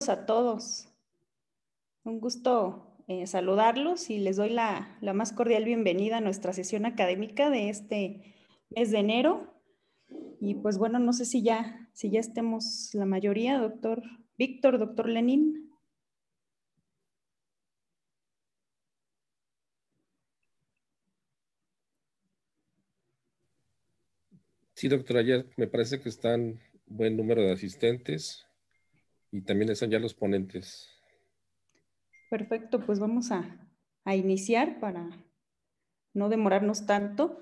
A todos. Un gusto saludarlos y les doy la más cordial bienvenida a nuestra sesión académica de este mes de enero. Y pues bueno, no sé si ya estemos la mayoría, doctor Víctor, doctor Lenin. Sí, doctora, ayer me parece que están buen número de asistentes y también están ya los ponentes. Perfecto, pues vamos a iniciar para no demorarnos tanto.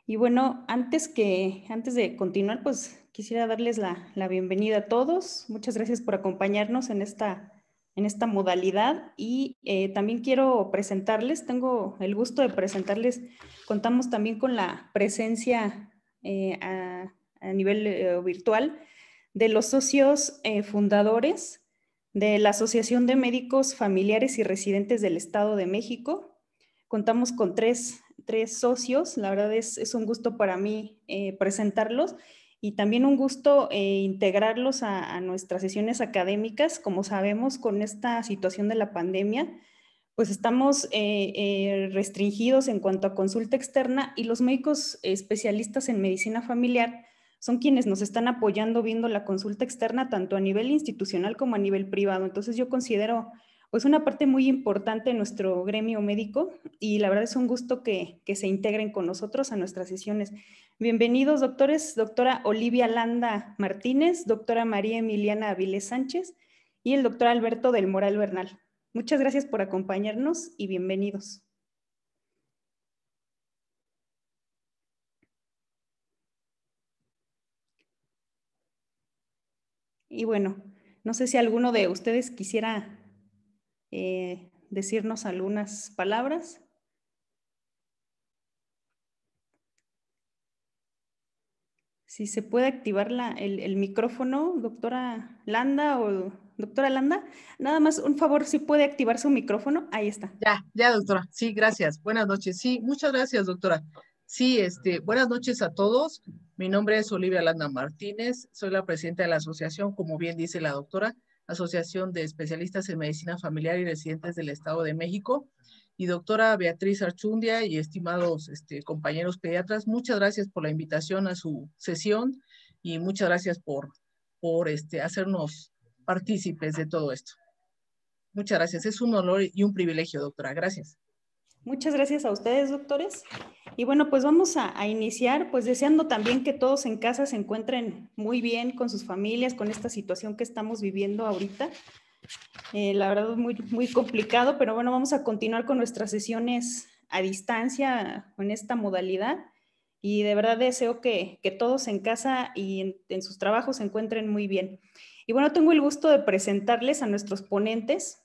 Y bueno, antes de continuar, pues quisiera darles la bienvenida a todos. Muchas gracias por acompañarnos en esta modalidad y también quiero presentarles, tengo el gusto de presentarles, contamos también con la presencia a nivel virtual de los socios fundadores de la Asociación de Médicos Familiares y Residentes del Estado de México. Contamos con tres socios, la verdad es un gusto para mí presentarlos y también un gusto integrarlos a nuestras sesiones académicas. Como sabemos, con esta situación de la pandemia, pues estamos restringidos en cuanto a consulta externa y los médicos especialistas en medicina familiar son quienes nos están apoyando viendo la consulta externa tanto a nivel institucional como a nivel privado. Entonces yo considero pues una parte muy importante de nuestro gremio médico y la verdad es un gusto que se integren con nosotros a nuestras sesiones. Bienvenidos, doctores, doctora Olivia Landa Martínez, doctora María Emiliana Avilés Sánchez y el doctor Alberto del Moral Bernal. Muchas gracias por acompañarnos y bienvenidos. Y bueno, no sé si alguno de ustedes quisiera decirnos algunas palabras. Si se puede activar el micrófono, doctora Landa o doctora Landa, nada más un favor, si puede activar su micrófono, ahí está. Ya, doctora. Sí, gracias. Buenas noches. Sí, muchas gracias, doctora. Sí, buenas noches a todos. Mi nombre es Olivia Landa Martínez. Soy la presidenta de la asociación, como bien dice la doctora, Asociación de Especialistas en Medicina Familiar y Residentes del Estado de México. Y doctora Beatriz Archundia y estimados compañeros pediatras, muchas gracias por la invitación a su sesión y muchas gracias por hacernos partícipes de todo esto. Muchas gracias. Es un honor y un privilegio, doctora. Gracias. Muchas gracias a ustedes, doctores. Y bueno, pues vamos a iniciar, pues deseando también que todos en casa se encuentren muy bien con sus familias, con esta situación que estamos viviendo ahorita. La verdad es muy complicado, pero bueno, vamos a continuar con nuestras sesiones a distancia con esta modalidad. Y de verdad deseo que todos en casa y en sus trabajos se encuentren muy bien. Y bueno, tengo el gusto de presentarles a nuestros ponentes.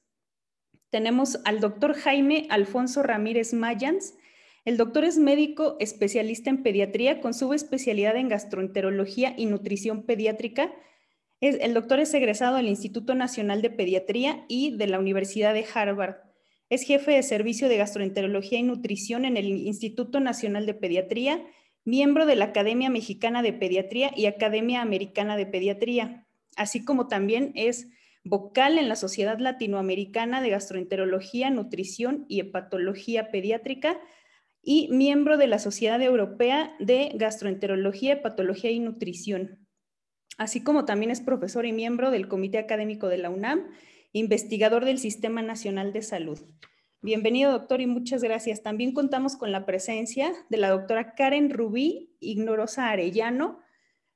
Tenemos al doctor Jaime Alfonso Ramírez Mayans. El doctor es médico especialista en pediatría con subespecialidad en gastroenterología y nutrición pediátrica. El doctor es egresado del Instituto Nacional de Pediatría y de la Universidad de Harvard. Es jefe de servicio de gastroenterología y nutrición en el Instituto Nacional de Pediatría, miembro de la Academia Mexicana de Pediatría y Academia Americana de Pediatría, así como también es vocal en la Sociedad Latinoamericana de Gastroenterología, Nutrición y Hepatología Pediátrica y miembro de la Sociedad Europea de Gastroenterología, Hepatología y Nutrición. Así como también es profesor y miembro del Comité Académico de la UNAM, investigador del Sistema Nacional de Salud. Bienvenido, doctor, y muchas gracias. También contamos con la presencia de la doctora Karen Rubí Ignorosa Arellano.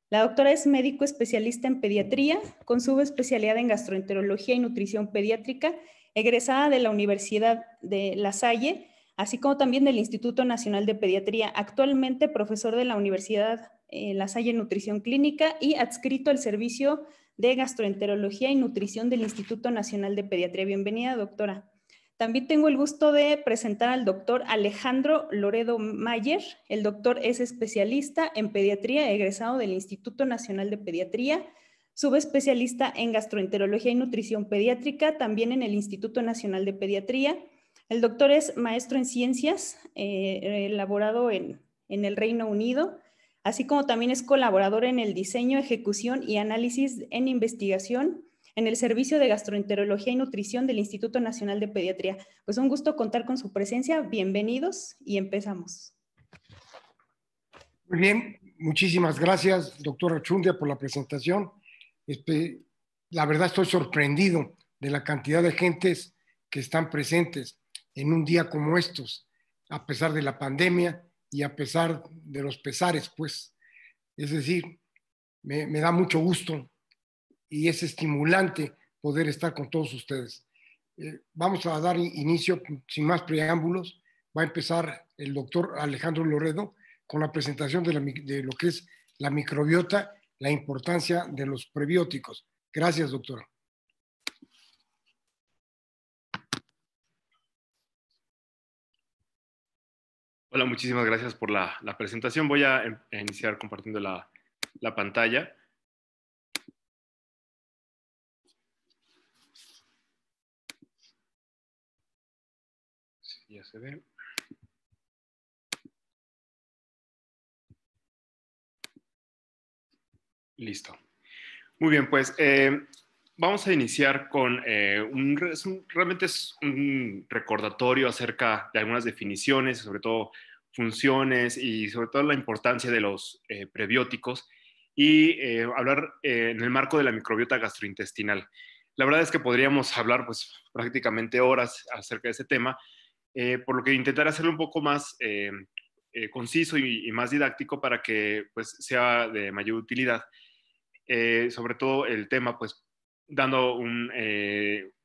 La doctora es médico especialista en pediatría, con subespecialidad en gastroenterología y nutrición pediátrica, egresada de la Universidad de La Salle, así como también del Instituto Nacional de Pediatría, actualmente profesor de la Universidad La Salle Nutrición Clínica y adscrito al servicio de gastroenterología y nutrición del Instituto Nacional de Pediatría. Bienvenida, doctora. También tengo el gusto de presentar al doctor Alejandro Loredo Mayer. El doctor es especialista en pediatría, egresado del Instituto Nacional de Pediatría, subespecialista en gastroenterología y nutrición pediátrica, también en el Instituto Nacional de Pediatría. El doctor es maestro en ciencias, elaborado en el Reino Unido, así como también es colaborador en el diseño, ejecución y análisis en investigación en el Servicio de Gastroenterología y Nutrición del Instituto Nacional de Pediatría. Pues un gusto contar con su presencia. Bienvenidos y empezamos. Muy bien, muchísimas gracias, doctora Chundia, por la presentación. La verdad estoy sorprendido de la cantidad de gentes que están presentes en un día como estos, a pesar de la pandemia y a pesar de los pesares, pues. Es decir, me da mucho gusto y es estimulante poder estar con todos ustedes. Vamos a dar inicio, sin más preámbulos. Va a empezar el doctor Alejandro Loredo con la presentación de lo que es la microbiota, la importancia de los prebióticos. Gracias, doctora. Hola, muchísimas gracias por la presentación. Voy a iniciar compartiendo la pantalla. Sí, ya se ve. Listo. Muy bien, pues vamos a iniciar con realmente es un recordatorio acerca de algunas definiciones, sobre todo funciones y sobre todo la importancia de los prebióticos y hablar en el marco de la microbiota gastrointestinal. La verdad es que podríamos hablar pues prácticamente horas acerca de ese tema, por lo que intentaré hacerlo un poco más conciso y más didáctico para que pues sea de mayor utilidad. Sobre todo el tema, pues, dando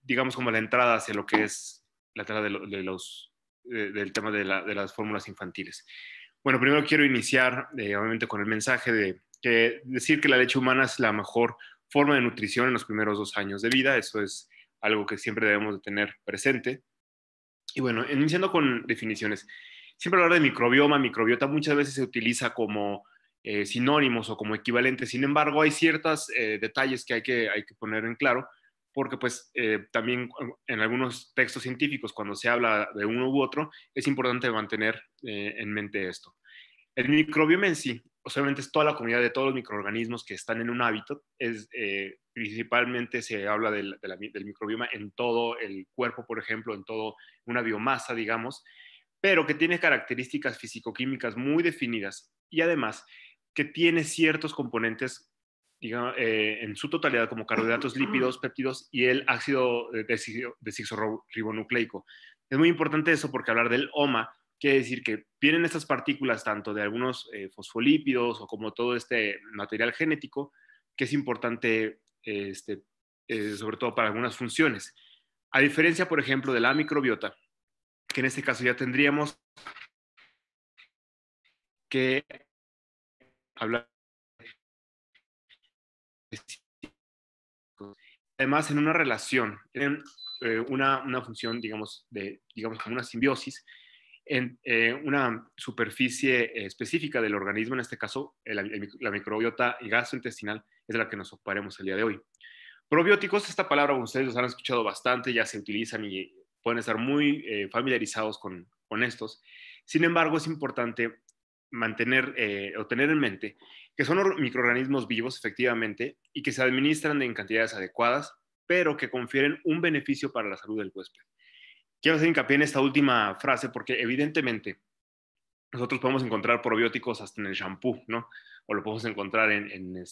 digamos, como la entrada hacia lo que es la entrada del tema de las fórmulas infantiles. Bueno, primero quiero iniciar, obviamente, con el mensaje de que decir que la leche humana es la mejor forma de nutrición en los primeros 2 años de vida. Eso es algo que siempre debemos de tener presente. Y bueno, iniciando con definiciones. Siempre hablar de microbioma, microbiota, muchas veces se utiliza como sinónimos o como equivalentes. Sin embargo, hay ciertos detalles que hay que poner en claro, porque pues también en algunos textos científicos, cuando se habla de uno u otro, es importante mantener en mente esto. El microbioma en sí, obviamente es toda la comunidad de todos los microorganismos que están en un hábitat. Principalmente se habla del microbioma en todo el cuerpo, por ejemplo, en toda una biomasa, digamos, pero que tiene características físico-químicas muy definidas y además que tiene ciertos componentes, digamos, en su totalidad, como carbohidratos, lípidos, péptidos y el ácido desoxirribonucleico. Es muy importante eso porque hablar del OMA quiere decir que vienen estas partículas tanto de algunos fosfolípidos o como todo este material genético que es importante, sobre todo para algunas funciones. A diferencia, por ejemplo, de la microbiota, que en este caso ya tendríamos que hablar. Además, en una relación, en una función, digamos, como una simbiosis, en una superficie específica del organismo, en este caso, la microbiota gastrointestinal, es de la que nos ocuparemos el día de hoy. Probióticos, esta palabra ustedes los han escuchado bastante, ya se utilizan y pueden estar muy familiarizados con estos. Sin embargo, es importante mantener o tener en mente que son microorganismos vivos, efectivamente, y que se administran en cantidades adecuadas, pero que confieren un beneficio para la salud del huésped. Quiero hacer hincapié en esta última frase porque evidentemente nosotros podemos encontrar probióticos hasta en el shampoo, ¿no? O lo podemos encontrar en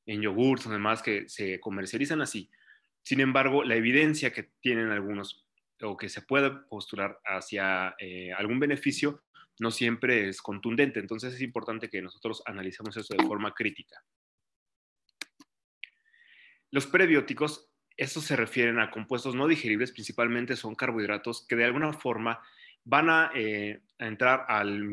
yogurts o demás que se comercializan así. Sin embargo, la evidencia que tienen algunos o que se puede postular hacia algún beneficio no siempre es contundente. Entonces es importante que nosotros analicemos eso de forma crítica. Los prebióticos, estos se refieren a compuestos no digeribles, principalmente son carbohidratos que de alguna forma van a entrar al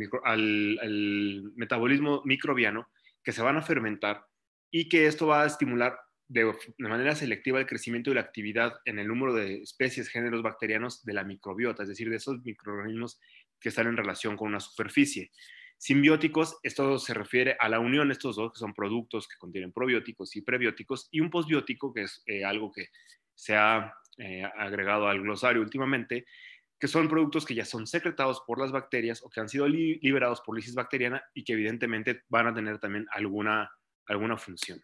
metabolismo microbiano, que se van a fermentar y que esto va a estimular de manera selectiva el crecimiento y la actividad en el número de especies, géneros bacterianos de la microbiota, es decir, de esos microorganismos que están en relación con una superficie. Simbióticos, esto se refiere a la unión de estos dos, que son productos que contienen probióticos y prebióticos, y un posbiótico, que es algo que se ha agregado al glosario últimamente, que son productos que ya son secretados por las bacterias o que han sido liberados por lisis bacteriana y que evidentemente van a tener también alguna función.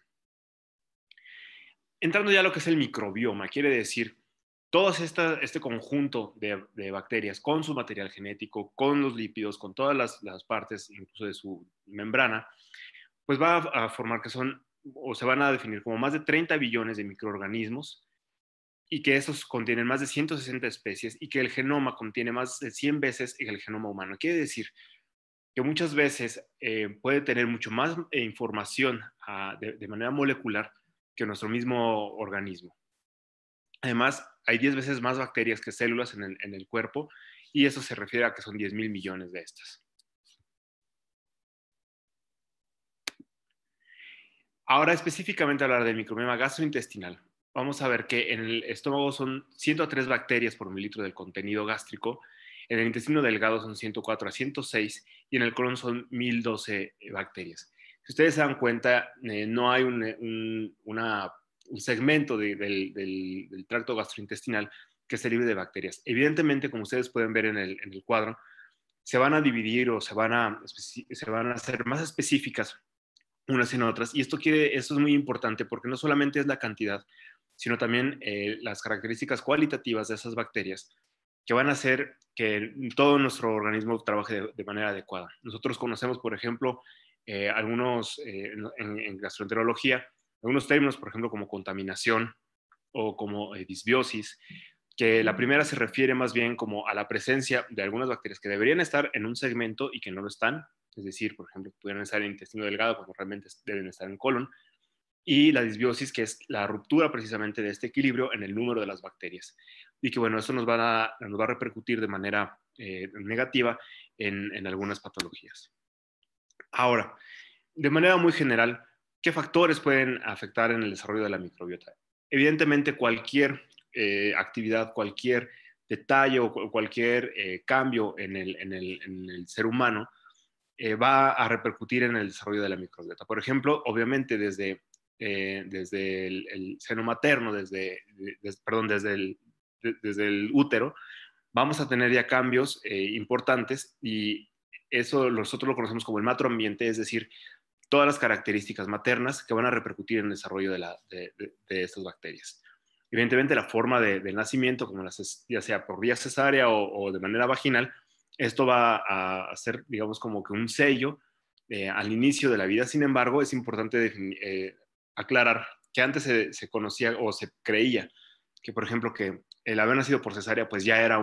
entrando ya a lo que es el microbioma, quiere decir todo este conjunto de bacterias con su material genético, con los lípidos, con todas las partes, incluso de su membrana, pues va a formar que son, o se van a definir como más de 30 billones de microorganismos, y que esos contienen más de 160 especies, y que el genoma contiene más de 100 veces el genoma humano. Quiere decir que muchas veces puede tener mucho más información de manera molecular que nuestro mismo organismo. Además, hay 10 veces más bacterias que células en el cuerpo, y eso se refiere a que son 10.000 millones de estas. Ahora, específicamente hablar del microbioma gastrointestinal. Vamos a ver que en el estómago son 103 bacterias por mililitro del contenido gástrico, en el intestino delgado son 104 a 106 y en el colon son 1012 bacterias. Si ustedes se dan cuenta, no hay un segmento del tracto gastrointestinal que esté libre de bacterias. Evidentemente, como ustedes pueden ver en el cuadro, se van a dividir o se van a hacer más específicas unas en otras. Y esto es muy importante porque no solamente es la cantidad, sino también las características cualitativas de esas bacterias que van a hacer que todo nuestro organismo trabaje de manera adecuada. Nosotros conocemos, por ejemplo, algunos en gastroenterología, algunos términos, por ejemplo, como contaminación o como disbiosis, que la primera se refiere más bien como a la presencia de algunas bacterias que deberían estar en un segmento y que no lo están, es decir, por ejemplo, pudieran estar en el intestino delgado cuando realmente deben estar en el colon, y la disbiosis, que es la ruptura precisamente de este equilibrio en el número de las bacterias. Y que bueno, eso nos va a repercutir de manera negativa en algunas patologías. Ahora, de manera muy general, ¿qué factores pueden afectar en el desarrollo de la microbiota? Evidentemente, cualquier actividad, cualquier detalle o cualquier cambio en el ser humano va a repercutir en el desarrollo de la microbiota. Por ejemplo, obviamente desde el seno materno, desde el útero, vamos a tener ya cambios importantes, y eso nosotros lo conocemos como el matroambiente, es decir, todas las características maternas que van a repercutir en el desarrollo de estas bacterias. Evidentemente, la forma de nacimiento, como ya sea por vía cesárea o de manera vaginal, esto va a ser, digamos, como que un sello al inicio de la vida. Sin embargo, es importante aclarar que antes se conocía o se creía que, por ejemplo, que el haber nacido por cesárea, pues ya era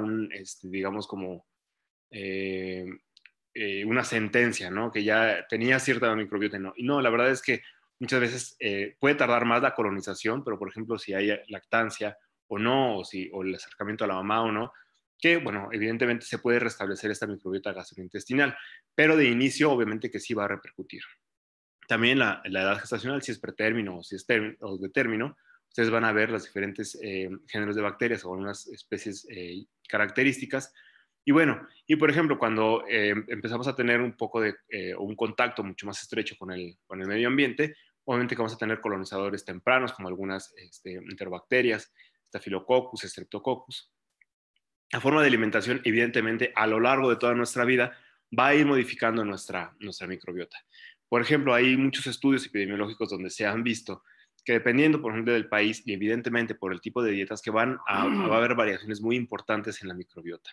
digamos, como una sentencia, ¿no? Que ya tenía cierta microbiota, ¿no? Y no, la verdad es que muchas veces puede tardar más la colonización, pero por ejemplo, si hay lactancia o no, o el acercamiento a la mamá o no, que bueno, evidentemente se puede restablecer esta microbiota gastrointestinal, pero de inicio obviamente que sí va a repercutir. También la edad gestacional, si es pretérmino o si es o de término, ustedes van a ver los diferentes géneros de bacterias o algunas especies características. Y bueno, y por ejemplo, cuando empezamos a tener un poco de un contacto mucho más estrecho con el medio ambiente, obviamente que vamos a tener colonizadores tempranos, como algunas enterobacterias, Staphylococcus, Streptococcus. La forma de alimentación, evidentemente, a lo largo de toda nuestra vida, va a ir modificando nuestra microbiota. Por ejemplo, hay muchos estudios epidemiológicos donde se han visto que dependiendo, por ejemplo, del país y evidentemente por el tipo de dietas, que va a haber variaciones muy importantes en la microbiota.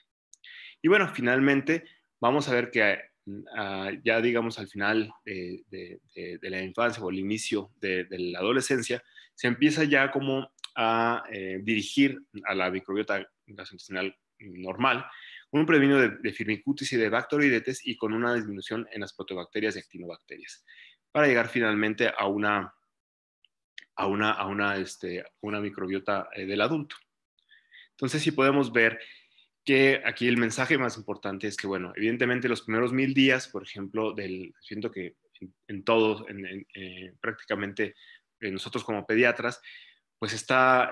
Y bueno, finalmente vamos a ver que ya digamos al final de la infancia o el inicio de la adolescencia, se empieza ya como a dirigir a la microbiota gastrointestinal normal, con un predominio de firmicutes y de bacteroidetes, y con una disminución en las protobacterias y actinobacterias, para llegar finalmente a una microbiota del adulto. Entonces, sí podemos ver que aquí el mensaje más importante es que, bueno, evidentemente los primeros 1000 días, por ejemplo, siento que en todos, prácticamente nosotros como pediatras, pues está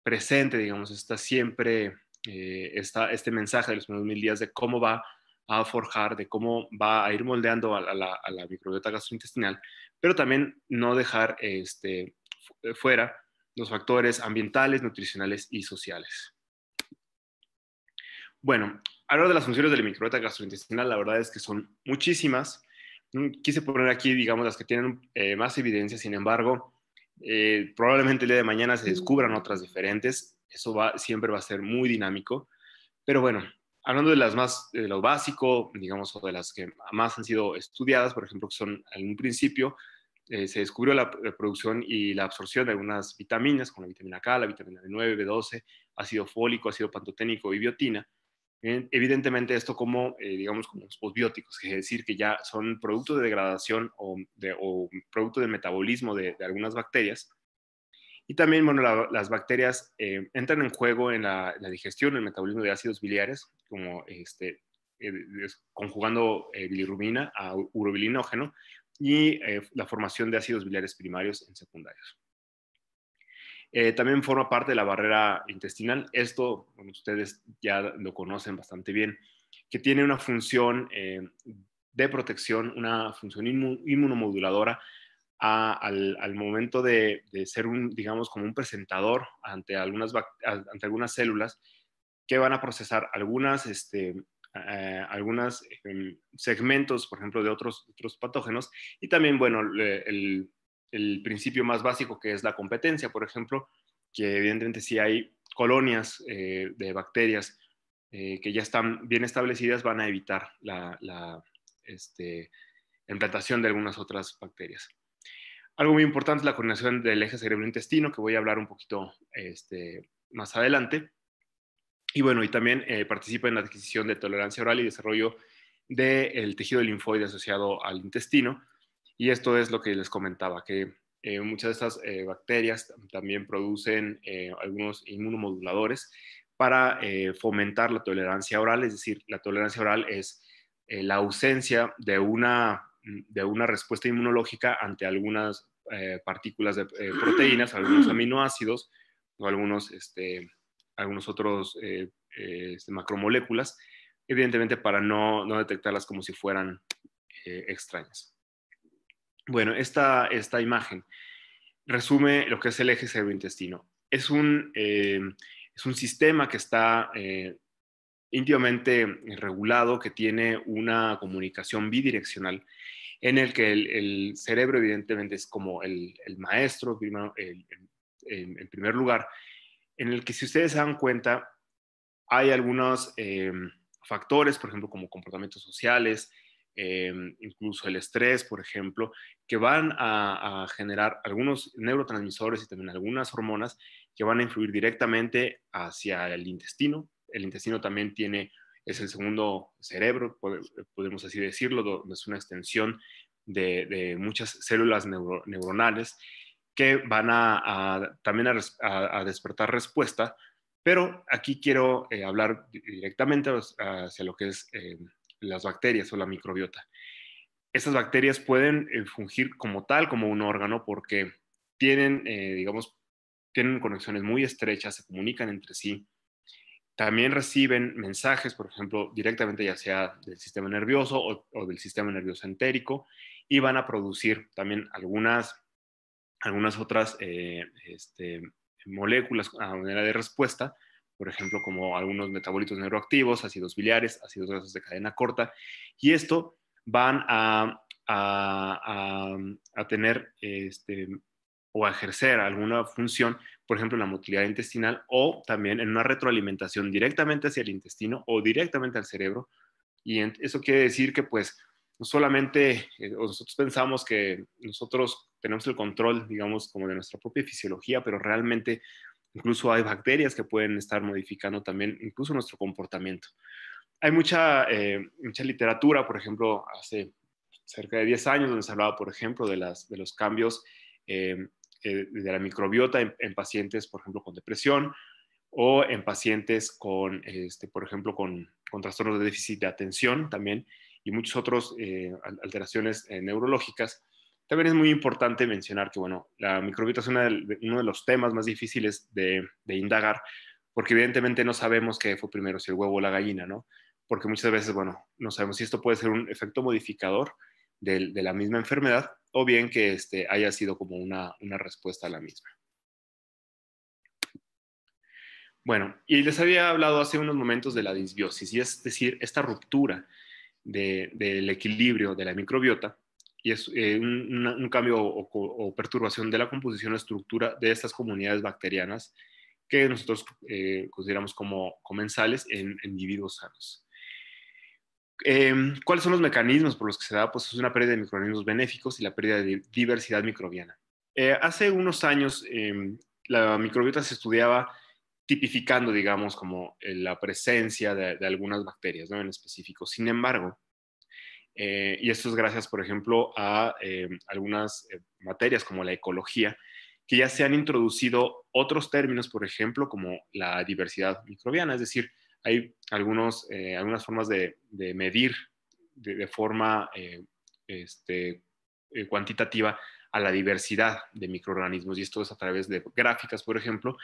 presente, digamos, está siempre este mensaje de los primeros 1000 días de cómo va a forjar, de cómo va a ir moldeando a la microbiota gastrointestinal, pero también no dejar fuera los factores ambientales, nutricionales y sociales. Bueno, hablar de las funciones de la microbiota gastrointestinal, la verdad es que son muchísimas. Quise poner aquí, digamos, las que tienen más evidencia. Sin embargo, Probablemente el día de mañana se descubran otras diferentes. Eso siempre va a ser muy dinámico. Pero bueno, hablando de de lo básico, digamos, o de las que más han sido estudiadas, por ejemplo, que son en un principio, se descubrió la producción y la absorción de algunas vitaminas, como la vitamina K, la vitamina B9, B12, ácido fólico, ácido pantoténico y biotina. Evidentemente esto como, digamos, como los postbióticos, que es decir, que ya son producto de degradación o producto de metabolismo de algunas bacterias. Y también, bueno, las bacterias entran en juego en la digestión, el metabolismo de ácidos biliares, como conjugando bilirrubina a urobilinógeno y la formación de ácidos biliares primarios en secundarios. También forma parte de la barrera intestinal. Esto, bueno, ustedes ya lo conocen bastante bien, que tiene una función de protección, una función inmunomoduladora al momento de ser digamos, como un presentador ante algunas células que van a procesar algunos segmentos, por ejemplo, de otros patógenos. Y también, bueno, el principio más básico, que es la competencia, por ejemplo, que evidentemente si hay colonias de bacterias que ya están bien establecidas, van a evitar la implantación de algunas otras bacterias. Algo muy importante es la coordinación del eje cerebro-intestino, que voy a hablar un poquito más adelante. Y bueno, y también participa en la adquisición de tolerancia oral y desarrollo del tejido linfoide asociado al intestino. Y esto es lo que les comentaba, que muchas de estas bacterias también producen algunos inmunomoduladores para fomentar la tolerancia oral. Es decir, la tolerancia oral es la ausencia de una respuesta inmunológica ante algunas partículas de proteínas, algunos aminoácidos o algunos otros macromoléculas, evidentemente para no detectarlas como si fueran extrañas. Bueno, esta imagen resume lo que es el eje cerebro-intestino. Es un sistema que está íntimamente regulado, que tiene una comunicación bidireccional, en el que el cerebro evidentemente es como el maestro, en primer lugar, en el que, si ustedes se dan cuenta, hay algunos factores, por ejemplo, como comportamientos sociales, incluso el estrés, por ejemplo, que van a generar algunos neurotransmisores y también algunas hormonas que van a influir directamente hacia el intestino. El intestino también es el segundo cerebro, podemos así decirlo, donde es una extensión de muchas células neuronales que van también a despertar respuesta. Pero aquí quiero hablar directamente hacia lo que es las bacterias o la microbiota. Estas bacterias pueden fungir como tal, como un órgano, porque tienen conexiones muy estrechas, se comunican entre sí. También reciben mensajes, por ejemplo, directamente ya sea del sistema nervioso o del sistema nervioso entérico, y van a producir también algunas otras moléculas a manera de respuesta, por ejemplo, como algunos metabolitos neuroactivos, ácidos biliares, ácidos grasos de cadena corta, y esto van a tener o a ejercer alguna función, por ejemplo, en la motilidad intestinal, o también en una retroalimentación directamente hacia el intestino o directamente al cerebro. Y eso quiere decir que, pues, no solamente nosotros pensamos que nosotros tenemos el control, digamos, como de nuestra propia fisiología, pero realmente incluso hay bacterias que pueden estar modificando también incluso nuestro comportamiento. Hay mucha literatura, por ejemplo, hace cerca de 10 años, donde se hablaba, por ejemplo, de los cambios de la microbiota en pacientes, por ejemplo, con depresión, o en pacientes con, por ejemplo, con trastornos de déficit de atención también, y muchas otras alteraciones neurológicas. También es muy importante mencionar que, bueno, la microbiota es uno de los temas más difíciles de indagar, porque evidentemente no sabemos qué fue primero, si el huevo o la gallina, ¿no? Porque muchas veces, bueno, no sabemos si esto puede ser un efecto modificador de la misma enfermedad, o bien que haya sido como una respuesta a la misma. Bueno, y les había hablado hace unos momentos de la disbiosis, y es decir, esta ruptura del equilibrio de la microbiota, y es un cambio o perturbación de la composición o estructura de estas comunidades bacterianas que nosotros consideramos como comensales en individuos sanos. ¿Cuáles son los mecanismos por los que se da? Pues es una pérdida de microorganismos benéficos y la pérdida de diversidad microbiana. Hace unos años la microbiota se estudiaba tipificando, digamos, como la presencia de algunas bacterias, ¿no? En específico. Sin embargo, y esto es gracias, por ejemplo, a algunas materias como la ecología, que ya se han introducido otros términos, por ejemplo, como la diversidad microbiana, es decir, hay algunas formas de medir de forma cuantitativa a la diversidad de microorganismos, y esto es a través de gráficas, por ejemplo.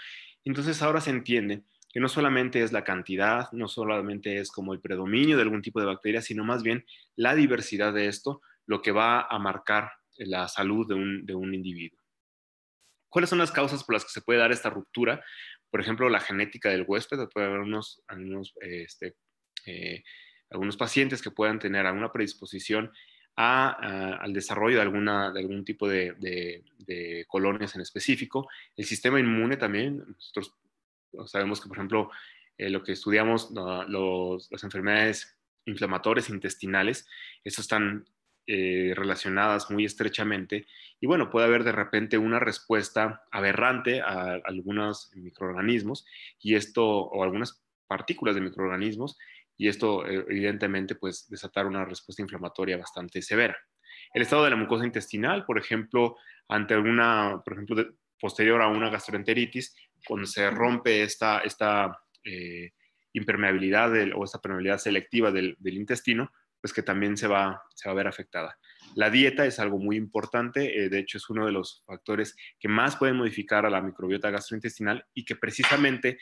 Entonces ahora se entiende que no solamente es la cantidad, no solamente es como el predominio de algún tipo de bacteria, sino más bien la diversidad de esto, lo que va a marcar la salud de un individuo. ¿Cuáles son las causas por las que se puede dar esta ruptura? Por ejemplo, la genética del huésped. Puede haber algunos pacientes que puedan tener alguna predisposición al desarrollo de algún tipo de colonias en específico. El sistema inmune también. Nosotros sabemos que, por ejemplo, lo que estudiamos, las enfermedades inflamatorias intestinales, estas están relacionadas muy estrechamente, y bueno, puede haber de repente una respuesta aberrante a algunos microorganismos y esto, o algunas partículas de microorganismos, y esto evidentemente pues desatar una respuesta inflamatoria bastante severa. El estado de la mucosa intestinal, por ejemplo, ante posterior a una gastroenteritis, cuando se rompe esta impermeabilidad o esta permeabilidad selectiva del intestino, pues que también se va a ver afectada. La dieta es algo muy importante, de hecho es uno de los factores que más pueden modificar a la microbiota gastrointestinal y que precisamente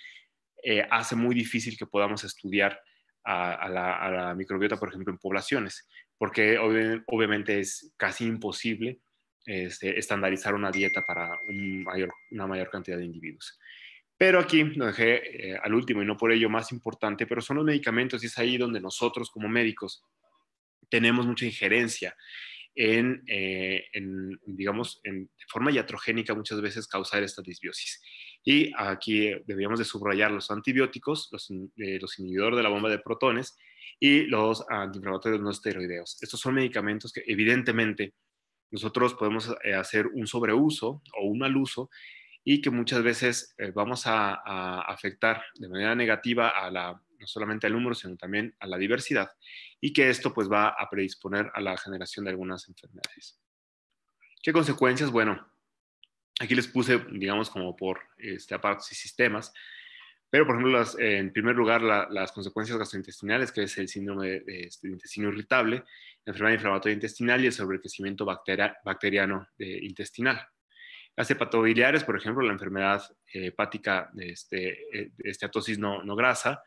hace muy difícil que podamos estudiar a la microbiota, por ejemplo, en poblaciones, porque obviamente es casi imposible estandarizar una dieta para una mayor cantidad de individuos. Pero aquí lo dejé al último y no por ello más importante, pero son los medicamentos, y es ahí donde nosotros como médicos tenemos mucha injerencia digamos, de forma iatrogénica muchas veces causar esta disbiosis. Y aquí deberíamos de subrayar los antibióticos, los inhibidores de la bomba de protones y los antiinflamatorios no esteroideos. Estos son medicamentos que evidentemente nosotros podemos hacer un sobreuso o un mal uso, y que muchas veces vamos a afectar de manera negativa no solamente al número, sino también a la diversidad, y que esto pues va a predisponer a la generación de algunas enfermedades. ¿Qué consecuencias? Bueno, aquí les puse, digamos, como por aparatos y sistemas, pero por ejemplo, en primer lugar, las consecuencias gastrointestinales, que es el síndrome de intestino irritable, la enfermedad inflamatoria intestinal y el sobrecrecimiento bacteriano intestinal. Las hepatobiliares, por ejemplo, la enfermedad hepática de esteatosis no grasa,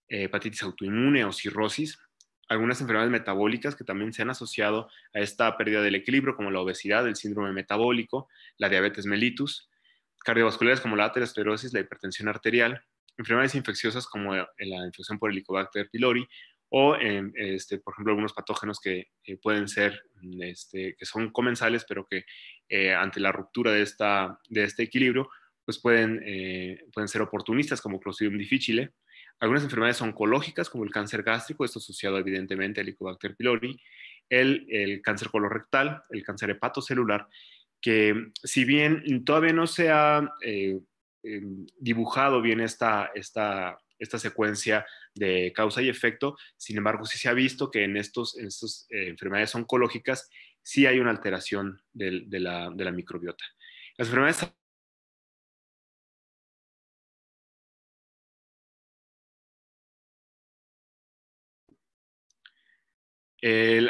hepatitis autoinmune o cirrosis, algunas enfermedades metabólicas que también se han asociado a esta pérdida del equilibrio, como la obesidad, el síndrome metabólico, la diabetes mellitus, cardiovasculares como la aterosclerosis, la hipertensión arterial, enfermedades infecciosas como la infección por Helicobacter pylori, o, por ejemplo, algunos patógenos que pueden ser, que son comensales, pero que ante la ruptura de este equilibrio, pues pueden ser oportunistas, como Clostridium difficile. Algunas enfermedades oncológicas, como el cáncer gástrico, esto asociado evidentemente al Helicobacter pylori, el cáncer colorectal, el cáncer hepatocelular, que si bien todavía no se ha dibujado bien esta secuencia de causa y efecto, sin embargo, sí se ha visto que en estas enfermedades oncológicas sí hay una alteración de la microbiota. Las enfermedades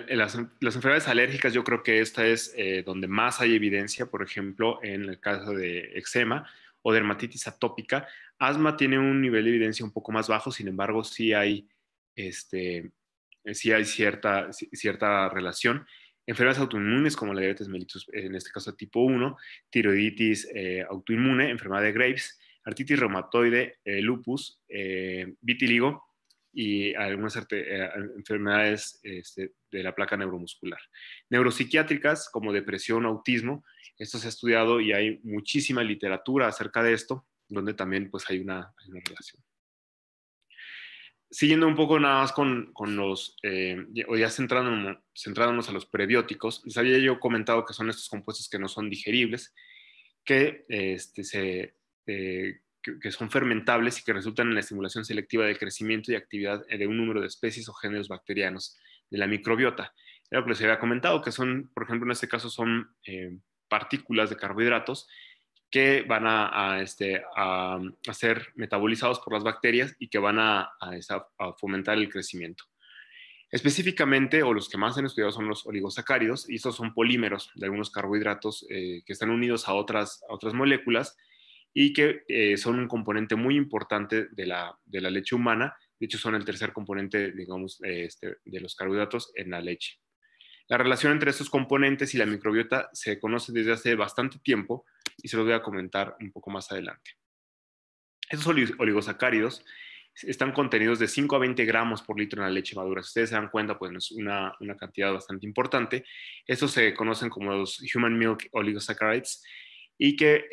las enfermedades alérgicas, yo creo que esta es donde más hay evidencia, por ejemplo, en el caso de eczema o dermatitis atópica. Asma tiene un nivel de evidencia un poco más bajo, sin embargo, sí hay cierta relación. Enfermedades autoinmunes como la diabetes mellitus, en este caso tipo 1, tiroiditis autoinmune, enfermedad de Graves, artritis reumatoide, lupus, vitíligo, y algunas enfermedades de la placa neuromuscular. Neuropsiquiátricas como depresión, autismo, esto se ha estudiado y hay muchísima literatura acerca de esto, donde también pues hay una relación. Siguiendo un poco nada más con los, o ya centrándonos a los prebióticos, les había yo comentado que son estos compuestos que no son digeribles, que son fermentables y que resultan en la estimulación selectiva del crecimiento y actividad de un número de especies o géneros bacterianos de la microbiota. Era lo que les había comentado, que son, por ejemplo, en este caso son partículas de carbohidratos que van a ser metabolizados por las bacterias y que van a fomentar el crecimiento. Específicamente, o los que más han estudiado son los oligosacáridos, y estos son polímeros de algunos carbohidratos que están unidos a otras moléculas y que son un componente muy importante de la leche humana. De hecho, son el tercer componente, digamos, de los carbohidratos en la leche. La relación entre estos componentes y la microbiota se conoce desde hace bastante tiempo y se los voy a comentar un poco más adelante. Estos oligosacáridos están contenidos de 5 a 20 gramos por litro en la leche madura. Si ustedes se dan cuenta, pues es una cantidad bastante importante. Estos se conocen como los Human Milk Oligosaccharides y que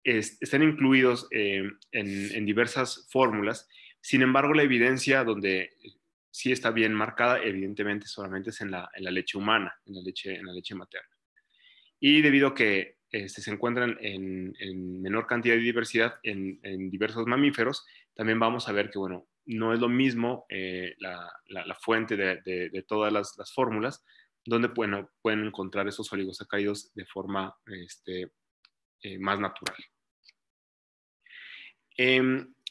están incluidos en diversas fórmulas. Sin embargo, la evidencia donde sí está bien marcada, evidentemente, solamente es en la leche humana, en la leche materna. Y debido a que se encuentran en menor cantidad de diversidad en diversos mamíferos, también vamos a ver que, bueno, no es lo mismo la fuente de todas las fórmulas, donde pueden encontrar esos oligosacáridos de forma más natural.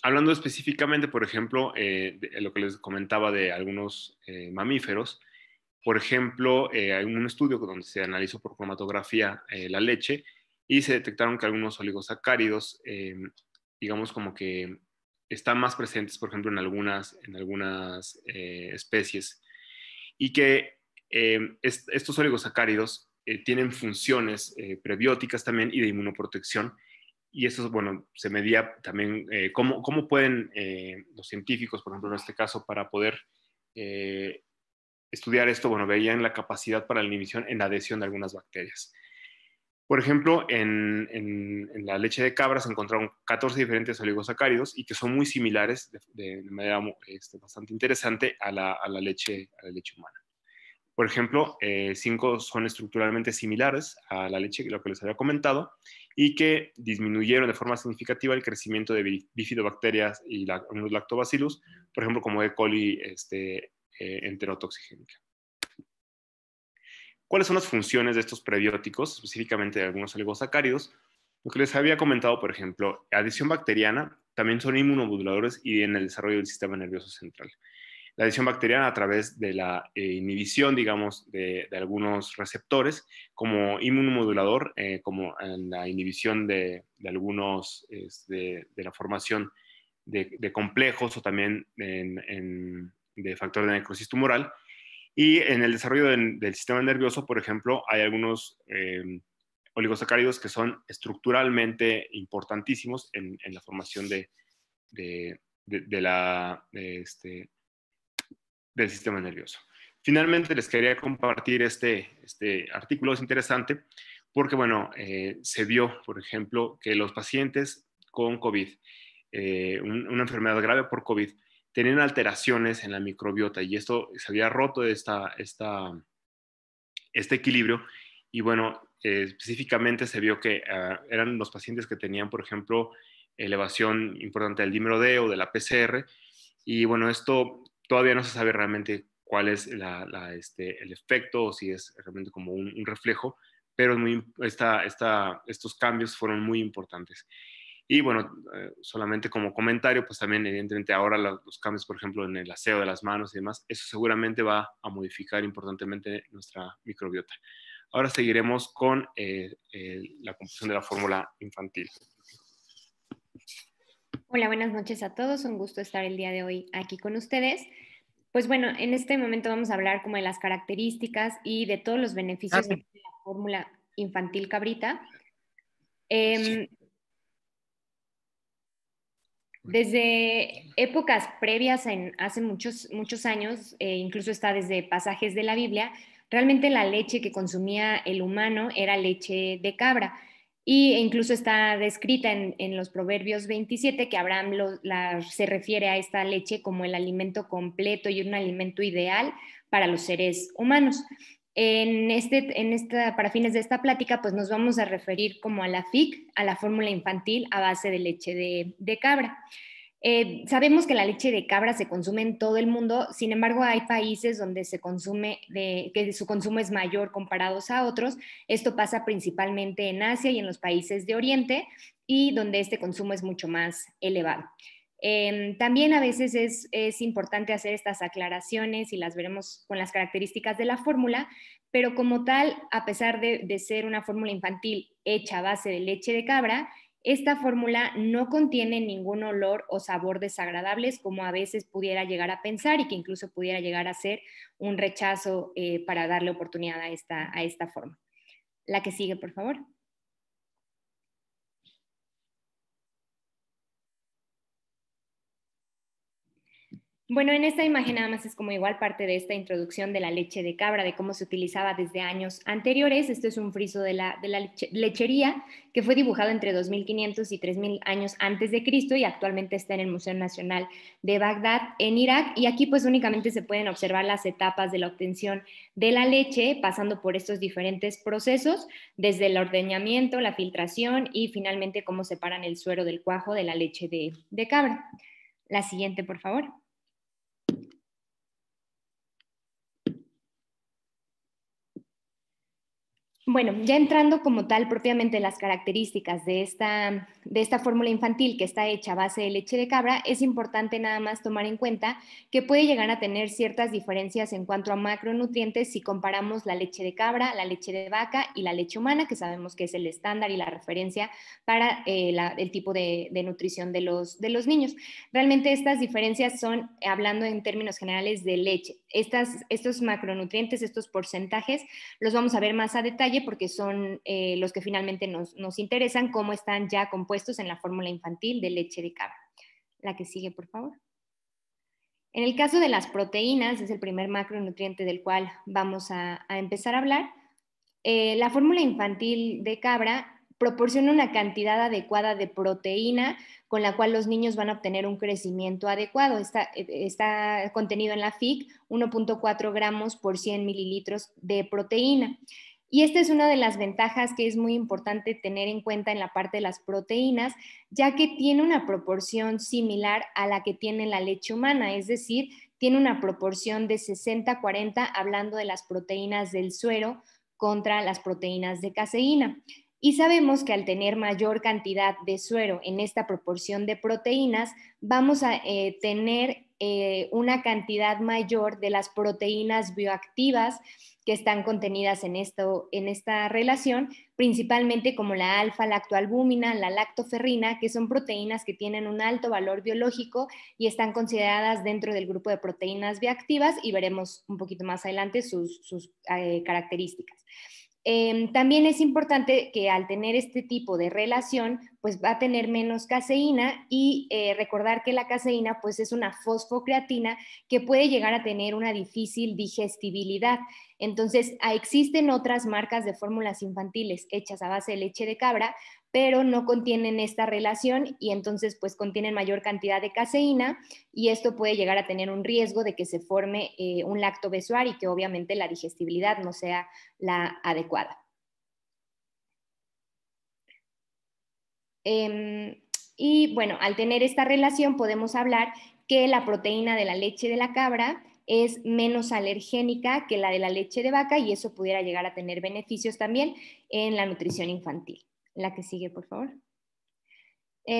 Hablando específicamente, por ejemplo, de lo que les comentaba de algunos mamíferos, por ejemplo, hay un estudio donde se analizó por cromatografía la leche y se detectaron que algunos oligosacáridos, digamos como que están más presentes, por ejemplo, en algunas especies, y que estos oligosacáridos tienen funciones prebióticas también y de inmunoprotección. Y eso, bueno, se medía también cómo pueden los científicos, por ejemplo, en este caso, para poder estudiar esto, bueno, veían la capacidad para la inhibición en la adhesión de algunas bacterias. Por ejemplo, en la leche de cabra se encontraron 14 diferentes oligosacáridos y que son muy similares de manera bastante interesante a la leche humana. Por ejemplo, 5 son estructuralmente similares a la leche, lo que les había comentado, y que disminuyeron de forma significativa el crecimiento de bifidobacterias y unos lactobacillus, por ejemplo, como E. coli enterotoxigénica. ¿Cuáles son las funciones de estos prebióticos, específicamente de algunos oligosacáridos? Lo que les había comentado, por ejemplo, adición bacteriana, también son inmunomoduladores y en el desarrollo del sistema nervioso central. La adición bacteriana a través de la inhibición, digamos, de algunos receptores, como inmunomodulador, como en la inhibición de algunos, de la formación de complejos o también de factor de necrosis tumoral. Y en el desarrollo del sistema nervioso, por ejemplo, hay algunos oligosacáridos que son estructuralmente importantísimos en la formación del sistema nervioso. Finalmente, les quería compartir este artículo. Es interesante porque, bueno, se vio, por ejemplo, que los pacientes con COVID, una enfermedad grave por COVID, tenían alteraciones en la microbiota y esto se había roto este equilibrio. Y bueno, específicamente se vio que eran los pacientes que tenían, por ejemplo, elevación importante del dímero D o de la PCR. Y bueno, esto todavía no se sabe realmente cuál es el efecto o si es realmente como un reflejo, pero estos cambios fueron muy importantes. Y bueno, solamente como comentario, pues también evidentemente ahora los cambios, por ejemplo, en el aseo de las manos y demás, eso seguramente va a modificar importantemente nuestra microbiota. Ahora seguiremos con la composición de la fórmula infantil. Hola, buenas noches a todos. Un gusto estar el día de hoy aquí con ustedes. Pues bueno, en este momento vamos a hablar como de las características y de todos los beneficios de la fórmula infantil cabrita. Desde épocas previas, hace muchos años, incluso está desde pasajes de la Biblia, realmente la leche que consumía el humano era leche de cabra. E incluso está descrita en los Proverbios 27 que Abraham se refiere a esta leche como el alimento completo y un alimento ideal para los seres humanos. Para fines de esta plática, pues nos vamos a referir como a la FIC, a la fórmula infantil a base de leche de cabra. Sabemos que la leche de cabra se consume en todo el mundo, sin embargo hay países donde que su consumo es mayor comparados a otros. Esto pasa principalmente en Asia y en los países de Oriente, y donde este consumo es mucho más elevado. También a veces es importante hacer estas aclaraciones y las veremos con las características de la fórmula, pero como tal, a pesar de ser una fórmula infantil hecha a base de leche de cabra, esta fórmula no contiene ningún olor o sabor desagradables, como a veces pudiera llegar a pensar y que incluso pudiera llegar a ser un rechazo para darle oportunidad a esta forma. La que sigue, por favor. Bueno, en esta imagen nada más es como igual parte de esta introducción de la leche de cabra, de cómo se utilizaba desde años anteriores. Esto es un friso de la lechería que fue dibujado entre 2500 y 3000 años antes de Cristo y actualmente está en el Museo Nacional de Bagdad, en Irak. Y aquí pues únicamente se pueden observar las etapas de la obtención de la leche, pasando por estos diferentes procesos, desde el ordeñamiento, la filtración y finalmente cómo separan el suero del cuajo de la leche de cabra. La siguiente, por favor. Bueno, ya entrando como tal propiamente las características de esta fórmula infantil que está hecha a base de leche de cabra, es importante nada más tomar en cuenta que puede llegar a tener ciertas diferencias en cuanto a macronutrientes si comparamos la leche de cabra, la leche de vaca y la leche humana, que sabemos que es el estándar y la referencia para el tipo de nutrición de los niños. Realmente estas diferencias son, hablando en términos generales, de leche. Estos macronutrientes, estos porcentajes, los vamos a ver más a detalle porque son los que finalmente nos interesan, cómo están ya compuestos en la fórmula infantil de leche de cabra. La que sigue, por favor. En el caso de las proteínas, es el primer macronutriente del cual vamos a empezar a hablar. La fórmula infantil de cabra proporciona una cantidad adecuada de proteína con la cual los niños van a obtener un crecimiento adecuado. Está contenido en la FIC 1.4 gramos por 100 mililitros de proteína. Y esta es una de las ventajas que es muy importante tener en cuenta en la parte de las proteínas, ya que tiene una proporción similar a la que tiene la leche humana, es decir, tiene una proporción de 60-40 hablando de las proteínas del suero contra las proteínas de caseína. Y sabemos que al tener mayor cantidad de suero en esta proporción de proteínas, vamos a tener una cantidad mayor de las proteínas bioactivas que están contenidas en esta relación, principalmente como la alfa-lactoalbúmina, la lactoferrina, que son proteínas que tienen un alto valor biológico y están consideradas dentro del grupo de proteínas bioactivas, y veremos un poquito más adelante sus características. También es importante que al tener este tipo de relación, pues va a tener menos caseína y recordar que la caseína pues es una fosfocreatina que puede llegar a tener una difícil digestibilidad. Entonces, existen otras marcas de fórmulas infantiles hechas a base de leche de cabra, pero no contienen esta relación y entonces pues contienen mayor cantidad de caseína y esto puede llegar a tener un riesgo de que se forme un lactobesuar y que obviamente la digestibilidad no sea la adecuada. Y bueno, al tener esta relación podemos hablar que la proteína de la leche de la cabra es menos alergénica que la de la leche de vaca y eso pudiera llegar a tener beneficios también en la nutrición infantil. La que sigue, por favor.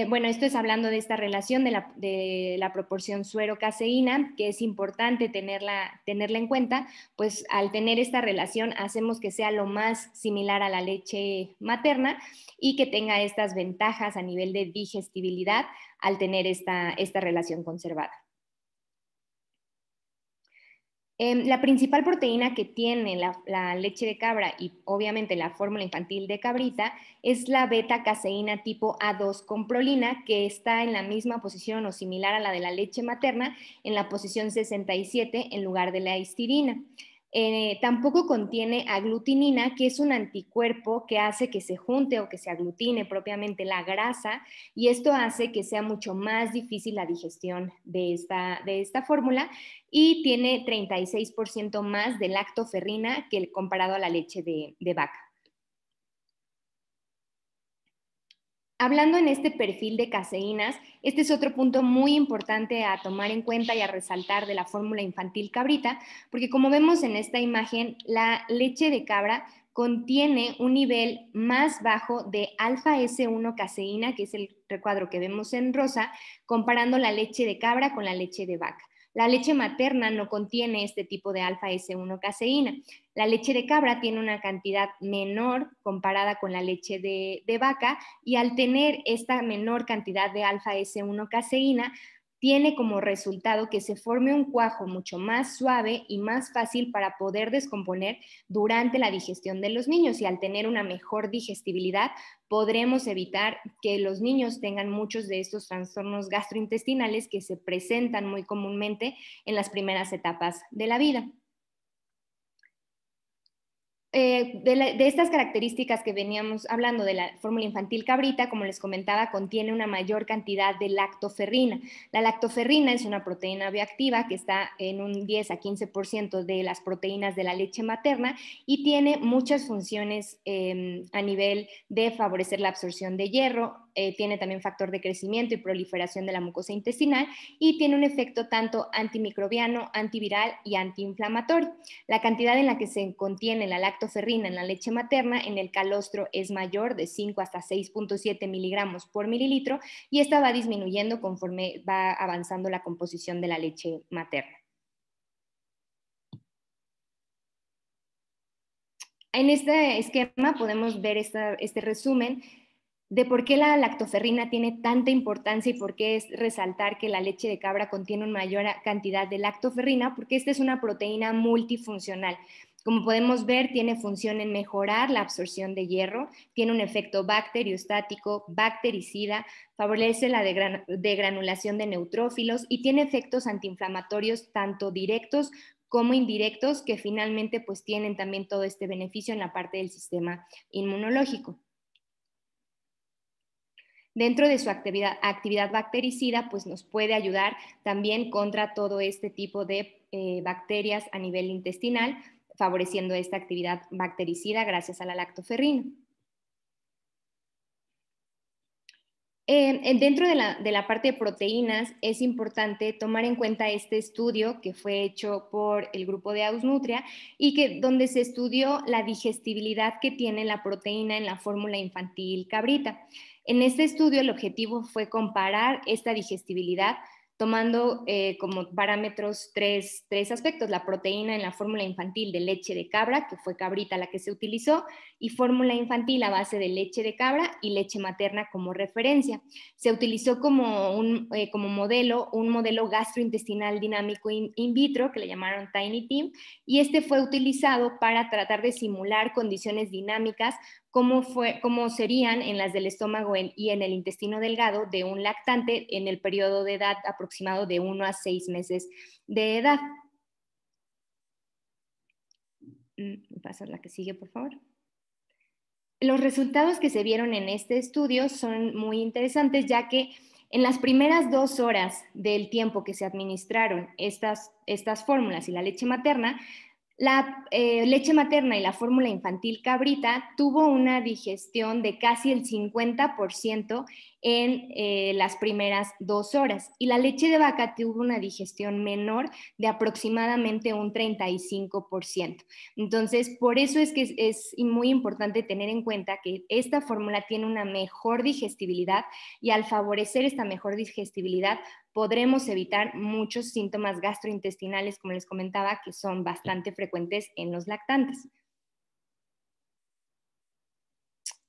Bueno, esto es hablando de esta relación de la proporción suero-caseína, que es importante tenerla en cuenta, pues al tener esta relación hacemos que sea lo más similar a la leche materna y que tenga estas ventajas a nivel de digestibilidad al tener esta relación conservada. La principal proteína que tiene la leche de cabra y obviamente la fórmula infantil de cabrita es la beta-caseína tipo A2 con prolina, que está en la misma posición o similar a la de la leche materna, en la posición 67 en lugar de la histidina. Tampoco contiene aglutinina, que es un anticuerpo que hace que se junte o que se aglutine propiamente la grasa, y esto hace que sea mucho más difícil la digestión de esta fórmula, y tiene 36% más de lactoferrina que comparado a la leche de vaca. Hablando en este perfil de caseínas, este es otro punto muy importante a tomar en cuenta y a resaltar de la fórmula infantil cabrita, porque como vemos en esta imagen, la leche de cabra contiene un nivel más bajo de alfa S1 caseína, que es el recuadro que vemos en rosa, comparando la leche de cabra con la leche de vaca. La leche materna no contiene este tipo de alfa S1 caseína. La leche de cabra tiene una cantidad menor comparada con la leche de vaca, y al tener esta menor cantidad de alfa S1 caseína, tiene como resultado que se forme un cuajo mucho más suave y más fácil para poder descomponer durante la digestión de los niños, y al tener una mejor digestibilidad podremos evitar que los niños tengan muchos de estos trastornos gastrointestinales que se presentan muy comúnmente en las primeras etapas de la vida. De estas características que veníamos hablando de la fórmula infantil cabrita, como les comentaba, contiene una mayor cantidad de lactoferrina. La lactoferrina es una proteína bioactiva que está en un 10 a 15% de las proteínas de la leche materna, y tiene muchas funciones a nivel de favorecer la absorción de hierro. Tiene también factor de crecimiento y proliferación de la mucosa intestinal, y tiene un efecto tanto antimicrobiano, antiviral y antiinflamatorio. La cantidad en la que se contiene la lactoferrina en la leche materna en el calostro es mayor, de 5 hasta 6.7 miligramos por mililitro, y esta va disminuyendo conforme va avanzando la composición de la leche materna. En este esquema podemos ver este resumen de por qué la lactoferrina tiene tanta importancia y por qué es resaltar que la leche de cabra contiene una mayor cantidad de lactoferrina, porque esta es una proteína multifuncional. Como podemos ver, tiene función en mejorar la absorción de hierro, tiene un efecto bacteriostático, bactericida, favorece la degranulación de neutrófilos y tiene efectos antiinflamatorios tanto directos como indirectos, que finalmente pues tienen también todo este beneficio en la parte del sistema inmunológico. Dentro de su actividad bactericida, pues nos puede ayudar también contra todo este tipo de bacterias a nivel intestinal, favoreciendo esta actividad bactericida gracias a la lactoferrina. Dentro de la parte de proteínas, es importante tomar en cuenta este estudio que fue hecho por el grupo de Ausnutria, y donde se estudió la digestibilidad que tiene la proteína en la fórmula infantil cabrita. En este estudio el objetivo fue comparar esta digestibilidad tomando como parámetros tres aspectos: la proteína en la fórmula infantil de leche de cabra, que fue cabrita la que se utilizó, y fórmula infantil a base de leche de cabra y leche materna como referencia. Se utilizó como modelo un modelo gastrointestinal dinámico in vitro que le llamaron Tiny Tim, y este fue utilizado para tratar de simular condiciones dinámicas como serían en las del estómago y en el intestino delgado de un lactante en el periodo de edad aproximado de 1 a 6 meses de edad. Pasa la que sigue, por favor. Los resultados que se vieron en este estudio son muy interesantes, ya que en las primeras 2 horas del tiempo que se administraron estas fórmulas y la leche materna, la leche materna y la fórmula infantil cabrita tuvo una digestión de casi el 50% en las primeras 2 horas, y la leche de vaca tuvo una digestión menor de aproximadamente un 35%. Entonces, por eso es que es muy importante tener en cuenta que esta fórmula tiene una mejor digestibilidad, y al favorecer esta mejor digestibilidad podremos evitar muchos síntomas gastrointestinales, como les comentaba, que son bastante frecuentes en los lactantes.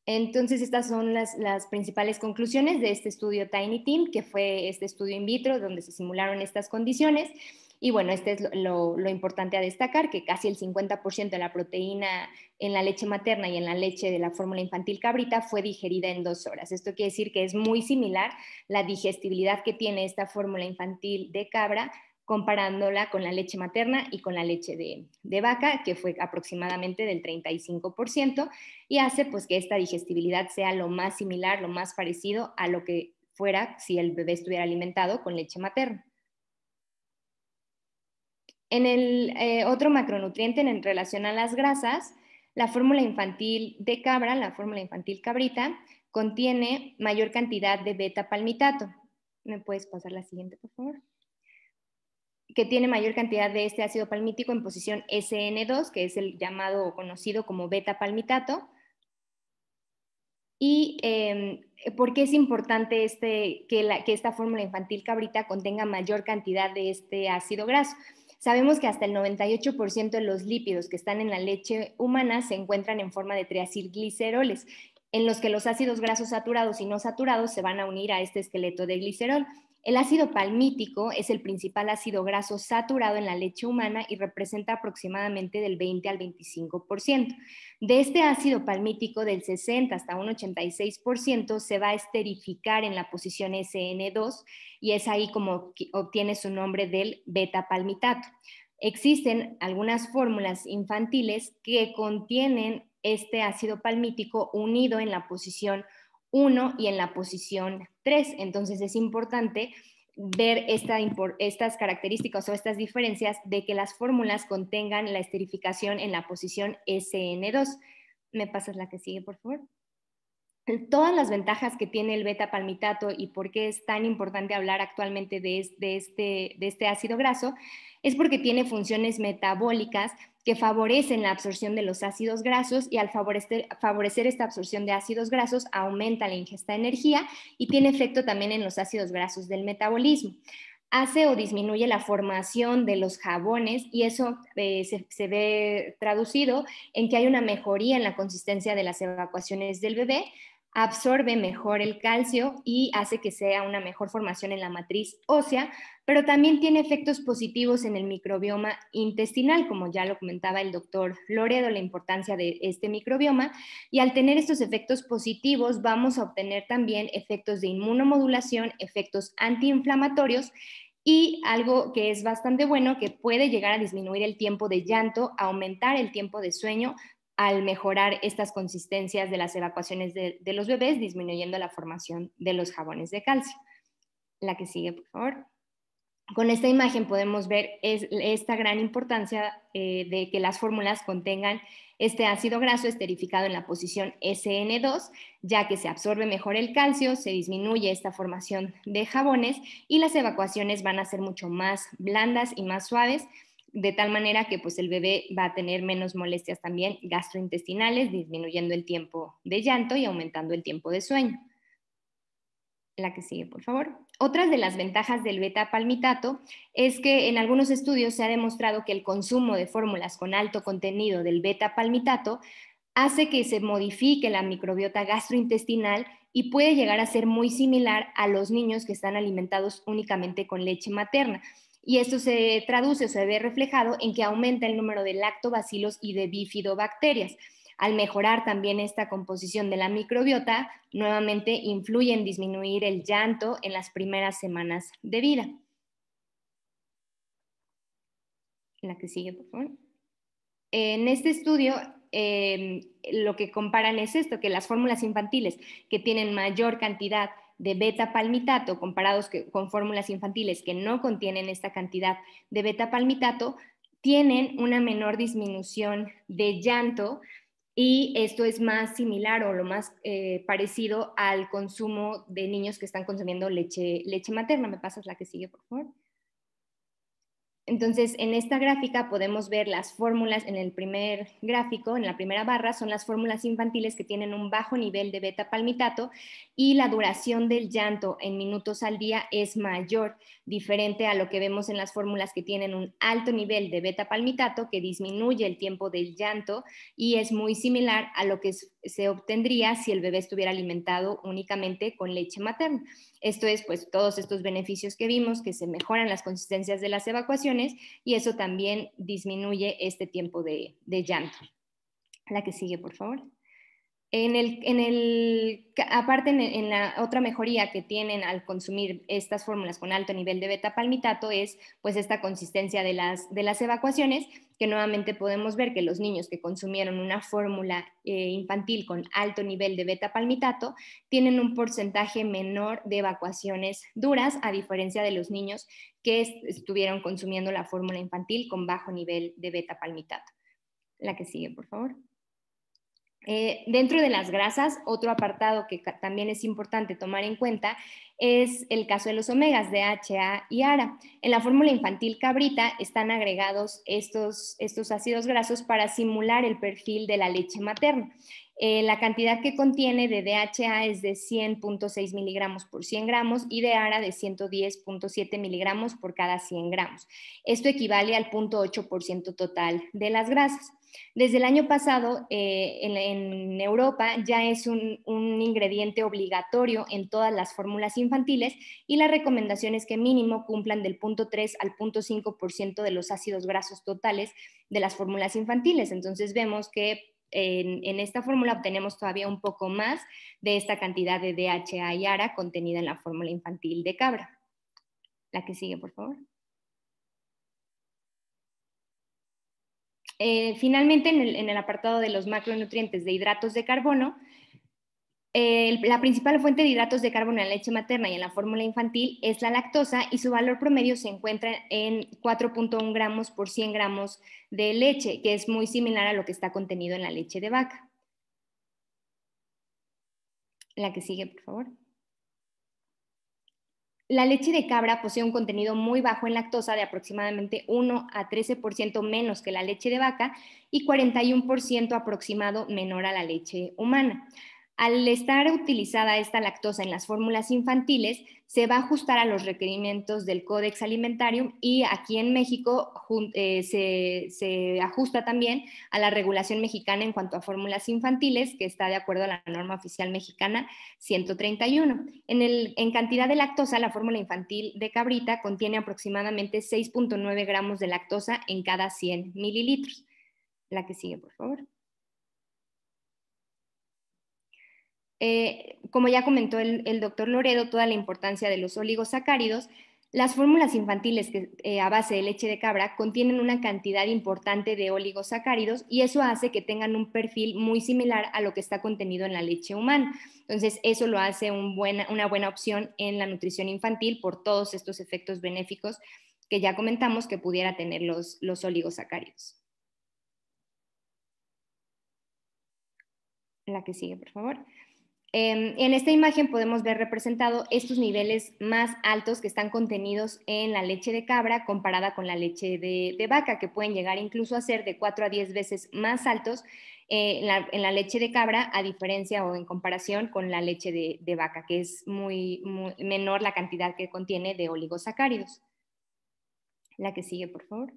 Entonces, estas son las principales conclusiones de este estudio Tiny Tim, que fue este estudio in vitro donde se simularon estas condiciones. Y bueno, este es lo importante a destacar, que casi el 50% de la proteína en la leche materna y en la leche de la fórmula infantil cabrita fue digerida en 2 horas. Esto quiere decir que es muy similar la digestibilidad que tiene esta fórmula infantil de cabra comparándola con la leche materna y con la leche de vaca, que fue aproximadamente del 35%, y hace pues que esta digestibilidad sea lo más similar, lo más parecido a lo que fuera si el bebé estuviera alimentado con leche materna. En el otro macronutriente en relación a las grasas, la fórmula infantil de cabra, la fórmula infantil cabrita, contiene mayor cantidad de beta-palmitato. ¿Me puedes pasar la siguiente, por favor? Que tiene mayor cantidad de este ácido palmítico en posición SN2, que es el llamado o conocido como beta-palmitato. ¿Y por qué es importante que esta fórmula infantil cabrita contenga mayor cantidad de este ácido graso? Sabemos que hasta el 98% de los lípidos que están en la leche humana se encuentran en forma de triacilgliceroles, en los que los ácidos grasos saturados y no saturados se van a unir a este esqueleto de glicerol. El ácido palmítico es el principal ácido graso saturado en la leche humana y representa aproximadamente del 20 al 25%. De este ácido palmítico, del 60 hasta un 86% se va a esterificar en la posición SN2 y es ahí como obtiene su nombre del beta-palmitato. Existen algunas fórmulas infantiles que contienen este ácido palmítico unido en la posición 1 y en la posición 3. Entonces es importante ver estas características o estas diferencias de que las fórmulas contengan la esterificación en la posición SN2. ¿Me pasas la que sigue, por favor? Todas las ventajas que tiene el beta-palmitato y por qué es tan importante hablar actualmente de este ácido graso es porque tiene funciones metabólicas que favorecen la absorción de los ácidos grasos y al favorecer esta absorción de ácidos grasos aumenta la ingesta de energía y tiene efecto también en los ácidos grasos del metabolismo. Hace o disminuye la formación de los jabones y eso se ve traducido en que hay una mejoría en la consistencia de las evacuaciones del bebé, absorbe mejor el calcio y hace que sea una mejor formación en la matriz ósea, pero también tiene efectos positivos en el microbioma intestinal, como ya lo comentaba el doctor Loredo, la importancia de este microbioma, y al tener estos efectos positivos vamos a obtener también efectos de inmunomodulación, efectos antiinflamatorios y algo que es bastante bueno, que puede llegar a disminuir el tiempo de llanto, aumentar el tiempo de sueño, al mejorar estas consistencias de las evacuaciones de los bebés, disminuyendo la formación de los jabones de calcio. La que sigue, por favor. Con esta imagen podemos ver esta gran importancia de que las fórmulas contengan este ácido graso esterificado en la posición SN2, ya que se absorbe mejor el calcio, se disminuye esta formación de jabones y las evacuaciones van a ser mucho más blandas y más suaves, de tal manera que pues, el bebé va a tener menos molestias también gastrointestinales, disminuyendo el tiempo de llanto y aumentando el tiempo de sueño. La que sigue, por favor. Otras de las ventajas del beta-palmitato es que en algunos estudios se ha demostrado que el consumo de fórmulas con alto contenido del beta-palmitato hace que se modifique la microbiota gastrointestinal y puede llegar a ser muy similar a los niños que están alimentados únicamente con leche materna. Y esto se traduce o se ve reflejado en que aumenta el número de lactobacilos y de bifidobacterias. Al mejorar también esta composición de la microbiota, nuevamente influye en disminuir el llanto en las primeras semanas de vida. La que sigue, por favor. En este estudio, lo que comparan es esto, que las fórmulas infantiles que tienen mayor cantidad de beta-palmitato comparados con fórmulas infantiles que no contienen esta cantidad de beta-palmitato, tienen una menor disminución de llanto y esto es más similar o lo más parecido al consumo de niños que están consumiendo leche materna. ¿Me pasas la que sigue, por favor? Entonces, en esta gráfica podemos ver las fórmulas en el primer gráfico, en la primera barra, son las fórmulas infantiles que tienen un bajo nivel de beta-palmitato y la duración del llanto en minutos al día es mayor, diferente a lo que vemos en las fórmulas que tienen un alto nivel de beta-palmitato que disminuye el tiempo del llanto y es muy similar a lo que se obtendría si el bebé estuviera alimentado únicamente con leche materna. Esto es, pues, todos estos beneficios que vimos, que se mejoran las consistencias de las evacuaciones y eso también disminuye este tiempo de llanto. La que sigue, por favor. Aparte, en la otra mejoría que tienen al consumir estas fórmulas con alto nivel de beta-palmitato es pues esta consistencia de las evacuaciones, que nuevamente podemos ver que los niños que consumieron una fórmula infantil con alto nivel de beta-palmitato tienen un porcentaje menor de evacuaciones duras, a diferencia de los niños que estuvieron consumiendo la fórmula infantil con bajo nivel de beta-palmitato. La que sigue, por favor. Dentro de las grasas, otro apartado que también es importante tomar en cuenta es el caso de los omegas, DHA y ARA. En la fórmula infantil Cabrita están agregados estos ácidos grasos para simular el perfil de la leche materna. La cantidad que contiene de DHA es de 100.6 miligramos por 100 gramos y de ARA de 110.7 miligramos por cada 100 gramos. Esto equivale al 0.8% total de las grasas. Desde el año pasado, en Europa ya es un ingrediente obligatorio en todas las fórmulas infantiles y la recomendación es que mínimo cumplan del 0.3 al 0.5% de los ácidos grasos totales de las fórmulas infantiles. Entonces vemos que en esta fórmula obtenemos todavía un poco más de esta cantidad de DHA y ARA contenida en la fórmula infantil de Cabra. La que sigue, por favor. Finalmente, en el apartado de los macronutrientes de hidratos de carbono, la principal fuente de hidratos de carbono en la leche materna y en la fórmula infantil es la lactosa y su valor promedio se encuentra en 4.1 gramos por 100 gramos de leche, que es muy similar a lo que está contenido en la leche de vaca. La que sigue, por favor. La leche de cabra posee un contenido muy bajo en lactosa de aproximadamente 1 a 13% menos que la leche de vaca y 41% aproximado menor a la leche humana. Al estar utilizada esta lactosa en las fórmulas infantiles, se va a ajustar a los requerimientos del Códex Alimentarium y aquí en México se ajusta también a la regulación mexicana en cuanto a fórmulas infantiles, que está de acuerdo a la norma oficial mexicana 131. En cantidad de lactosa, la fórmula infantil de Cabrita contiene aproximadamente 6.9 gramos de lactosa en cada 100 mililitros. La que sigue, por favor. Como ya comentó el doctor Loredo, toda la importancia de los oligosacáridos, las fórmulas infantiles a base de leche de cabra contienen una cantidad importante de oligosacáridos y eso hace que tengan un perfil muy similar a lo que está contenido en la leche humana. Entonces, eso lo hace una buena opción en la nutrición infantil por todos estos efectos benéficos que ya comentamos que pudiera tener los oligosacáridos. La que sigue, por favor. En esta imagen podemos ver representados estos niveles más altos que están contenidos en la leche de cabra comparada con la leche de vaca, que pueden llegar incluso a ser de 4 a 10 veces más altos en la leche de cabra, a diferencia o en comparación con la leche de vaca, que es muy menor la cantidad que contiene de oligosacáridos. La que sigue, por favor.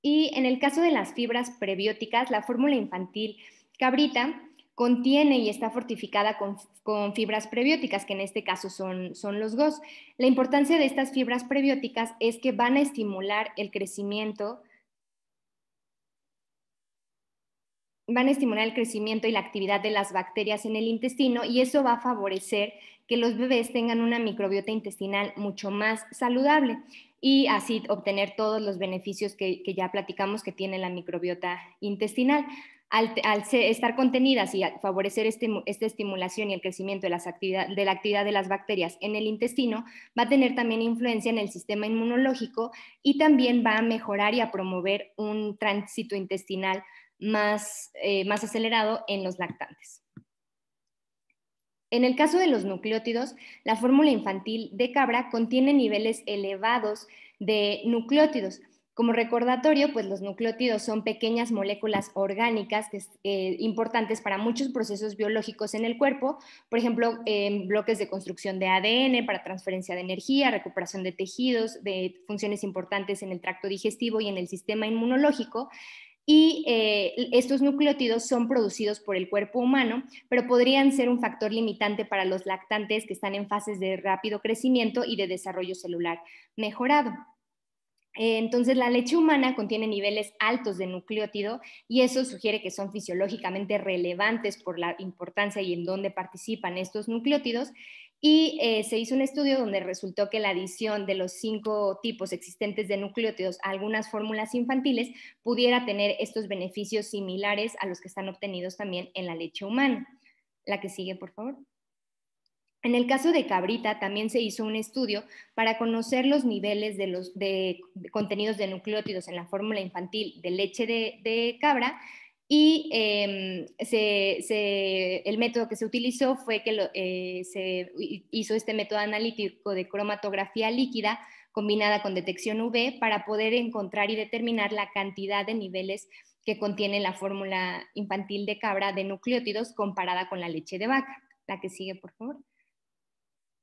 Y en el caso de las fibras prebióticas, la fórmula infantil Cabrita contiene y está fortificada con fibras prebióticas, que en este caso son los GOS. La importancia de estas fibras prebióticas es que van a estimular el crecimiento y la actividad de las bacterias en el intestino y eso va a favorecer que los bebés tengan una microbiota intestinal mucho más saludable y así obtener todos los beneficios que ya platicamos que tiene la microbiota intestinal. Al estar contenidas y favorecer esta estimulación y el crecimiento de la actividad de las bacterias en el intestino, va a tener también influencia en el sistema inmunológico y también va a mejorar y a promover un tránsito intestinal más acelerado en los lactantes. En el caso de los nucleótidos, la fórmula infantil de cabra contiene niveles elevados de nucleótidos. Como recordatorio, pues los nucleótidos son pequeñas moléculas orgánicas importantes para muchos procesos biológicos en el cuerpo, por ejemplo, bloques de construcción de ADN para transferencia de energía, recuperación de tejidos, de funciones importantes en el tracto digestivo y en el sistema inmunológico. y estos nucleótidos son producidos por el cuerpo humano, pero podrían ser un factor limitante para los lactantes que están en fases de rápido crecimiento y de desarrollo celular mejorado. Entonces, la leche humana contiene niveles altos de nucleótido y eso sugiere que son fisiológicamente relevantes por la importancia y en dónde participan estos nucleótidos. Y se hizo un estudio donde resultó que la adición de los 5 tipos existentes de nucleótidos a algunas fórmulas infantiles pudiera tener estos beneficios similares a los que están obtenidos también en la leche humana. La que sigue, por favor. En el caso de cabrita también se hizo un estudio para conocer los niveles de contenidos de nucleótidos en la fórmula infantil de leche de cabra y el método que se utilizó fue que se hizo este método analítico de cromatografía líquida combinada con detección UV para poder encontrar y determinar la cantidad de niveles que contiene la fórmula infantil de cabra de nucleótidos comparada con la leche de vaca. La que sigue, por favor.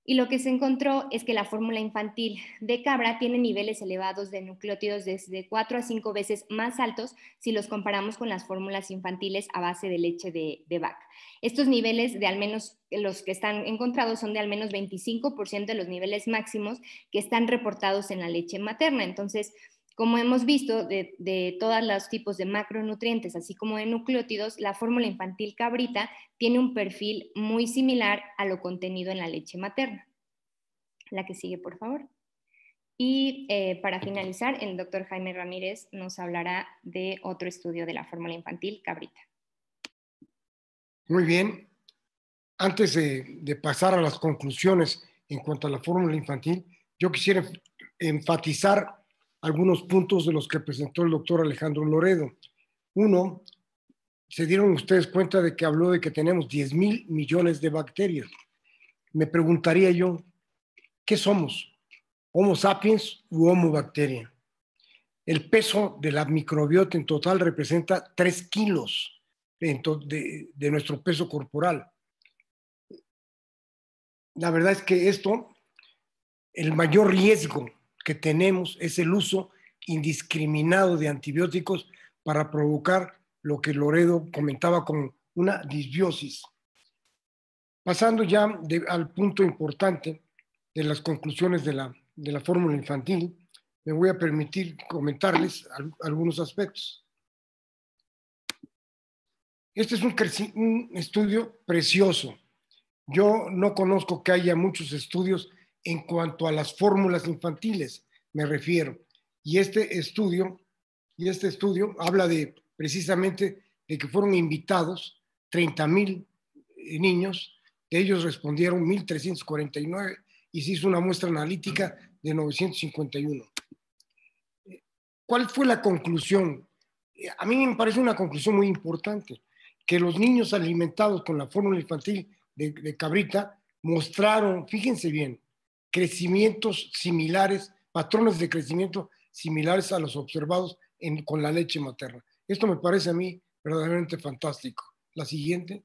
Y lo que se encontró es que la fórmula infantil de cabra tiene niveles elevados de nucleótidos desde 4 a 5 veces más altos si los comparamos con las fórmulas infantiles a base de leche de vaca. Estos niveles, de al menos los que están encontrados, son de al menos 25% de los niveles máximos que están reportados en la leche materna. Entonces, como hemos visto, de todos los tipos de macronutrientes, así como de nucleótidos, la fórmula infantil cabrita tiene un perfil muy similar a lo contenido en la leche materna. La que sigue, por favor. Y para finalizar, el doctor Jaime Ramírez nos hablará de otro estudio de la fórmula infantil cabrita. Muy bien. Antes de pasar a las conclusiones en cuanto a la fórmula infantil, yo quisiera enfatizar algunos puntos de los que presentó el doctor Alejandro Loredo. Uno, se dieron ustedes cuenta de que habló de que tenemos 10,000 millones de bacterias. Me preguntaría yo, ¿qué somos? ¿Homo sapiens u Homo bacteria? El peso de la microbiota en total representa 3 kilos de nuestro peso corporal. La verdad es que el mayor riesgo que tenemos es el uso indiscriminado de antibióticos para provocar lo que Loredo comentaba como una disbiosis. Pasando ya al punto importante de las conclusiones de la fórmula infantil, me voy a permitir comentarles algunos aspectos. Este es un estudio precioso. Yo no conozco que haya muchos estudios en cuanto a las fórmulas infantiles, me refiero. Y este estudio habla precisamente de que fueron invitados 30,000 niños, de ellos respondieron 1,349 y se hizo una muestra analítica de 951. ¿Cuál fue la conclusión? A mí me parece una conclusión muy importante, que los niños alimentados con la fórmula infantil de cabrita mostraron, fíjense bien, crecimientos similares, patrones de crecimiento similares a los observados con la leche materna. Esto me parece a mí verdaderamente fantástico. La siguiente.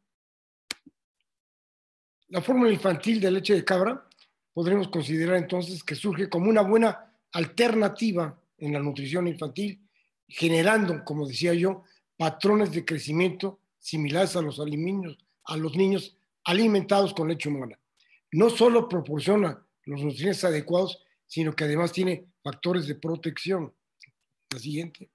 La fórmula infantil de leche de cabra podremos considerar entonces que surge como una buena alternativa en la nutrición infantil, generando, como decía yo, patrones de crecimiento similares a los niños alimentados con leche humana. No solo proporciona los nutrientes adecuados, sino que además tiene factores de protección. La siguiente.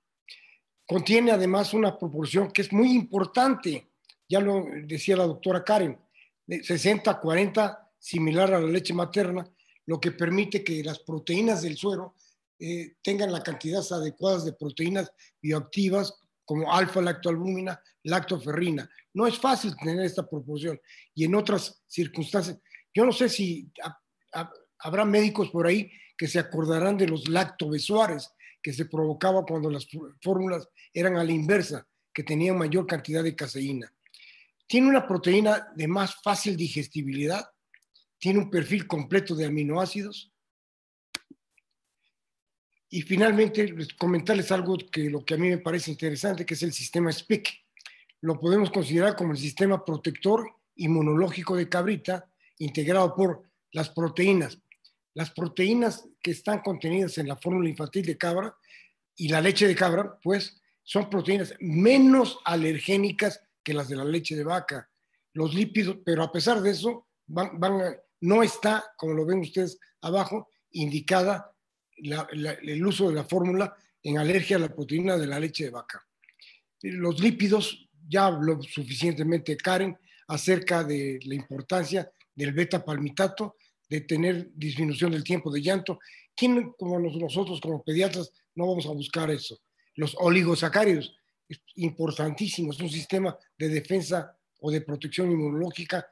Contiene además una proporción que es muy importante, ya lo decía la doctora Karen, de 60-40, similar a la leche materna, lo que permite que las proteínas del suero tengan la cantidad adecuada de proteínas bioactivas como alfa-lactoalbúmina, lactoferrina. No es fácil tener esta proporción y en otras circunstancias, yo no sé si habrá médicos por ahí que se acordarán de los lactobesuares que se provocaba cuando las fórmulas eran a la inversa, que tenían mayor cantidad de caseína. Tiene una proteína de más fácil digestibilidad, tiene un perfil completo de aminoácidos. Y finalmente, comentarles algo lo que a mí me parece interesante, que es el sistema SPIC. Lo podemos considerar como el sistema protector inmunológico de cabrita, integrado por las proteínas. Las proteínas que están contenidas en la fórmula infantil de cabra y la leche de cabra, pues, son proteínas menos alergénicas que las de la leche de vaca. Los lípidos, pero a pesar de eso, no está, como lo ven ustedes abajo, indicada el uso de la fórmula en alergia a la proteína de la leche de vaca. Los lípidos, ya habló suficientemente Karen acerca de la importancia del beta-palmitato, de tener disminución del tiempo de llanto. ¿Quién, como nosotros como pediatras, no vamos a buscar eso? Los oligosacáridos, es importantísimo, es un sistema de defensa o de protección inmunológica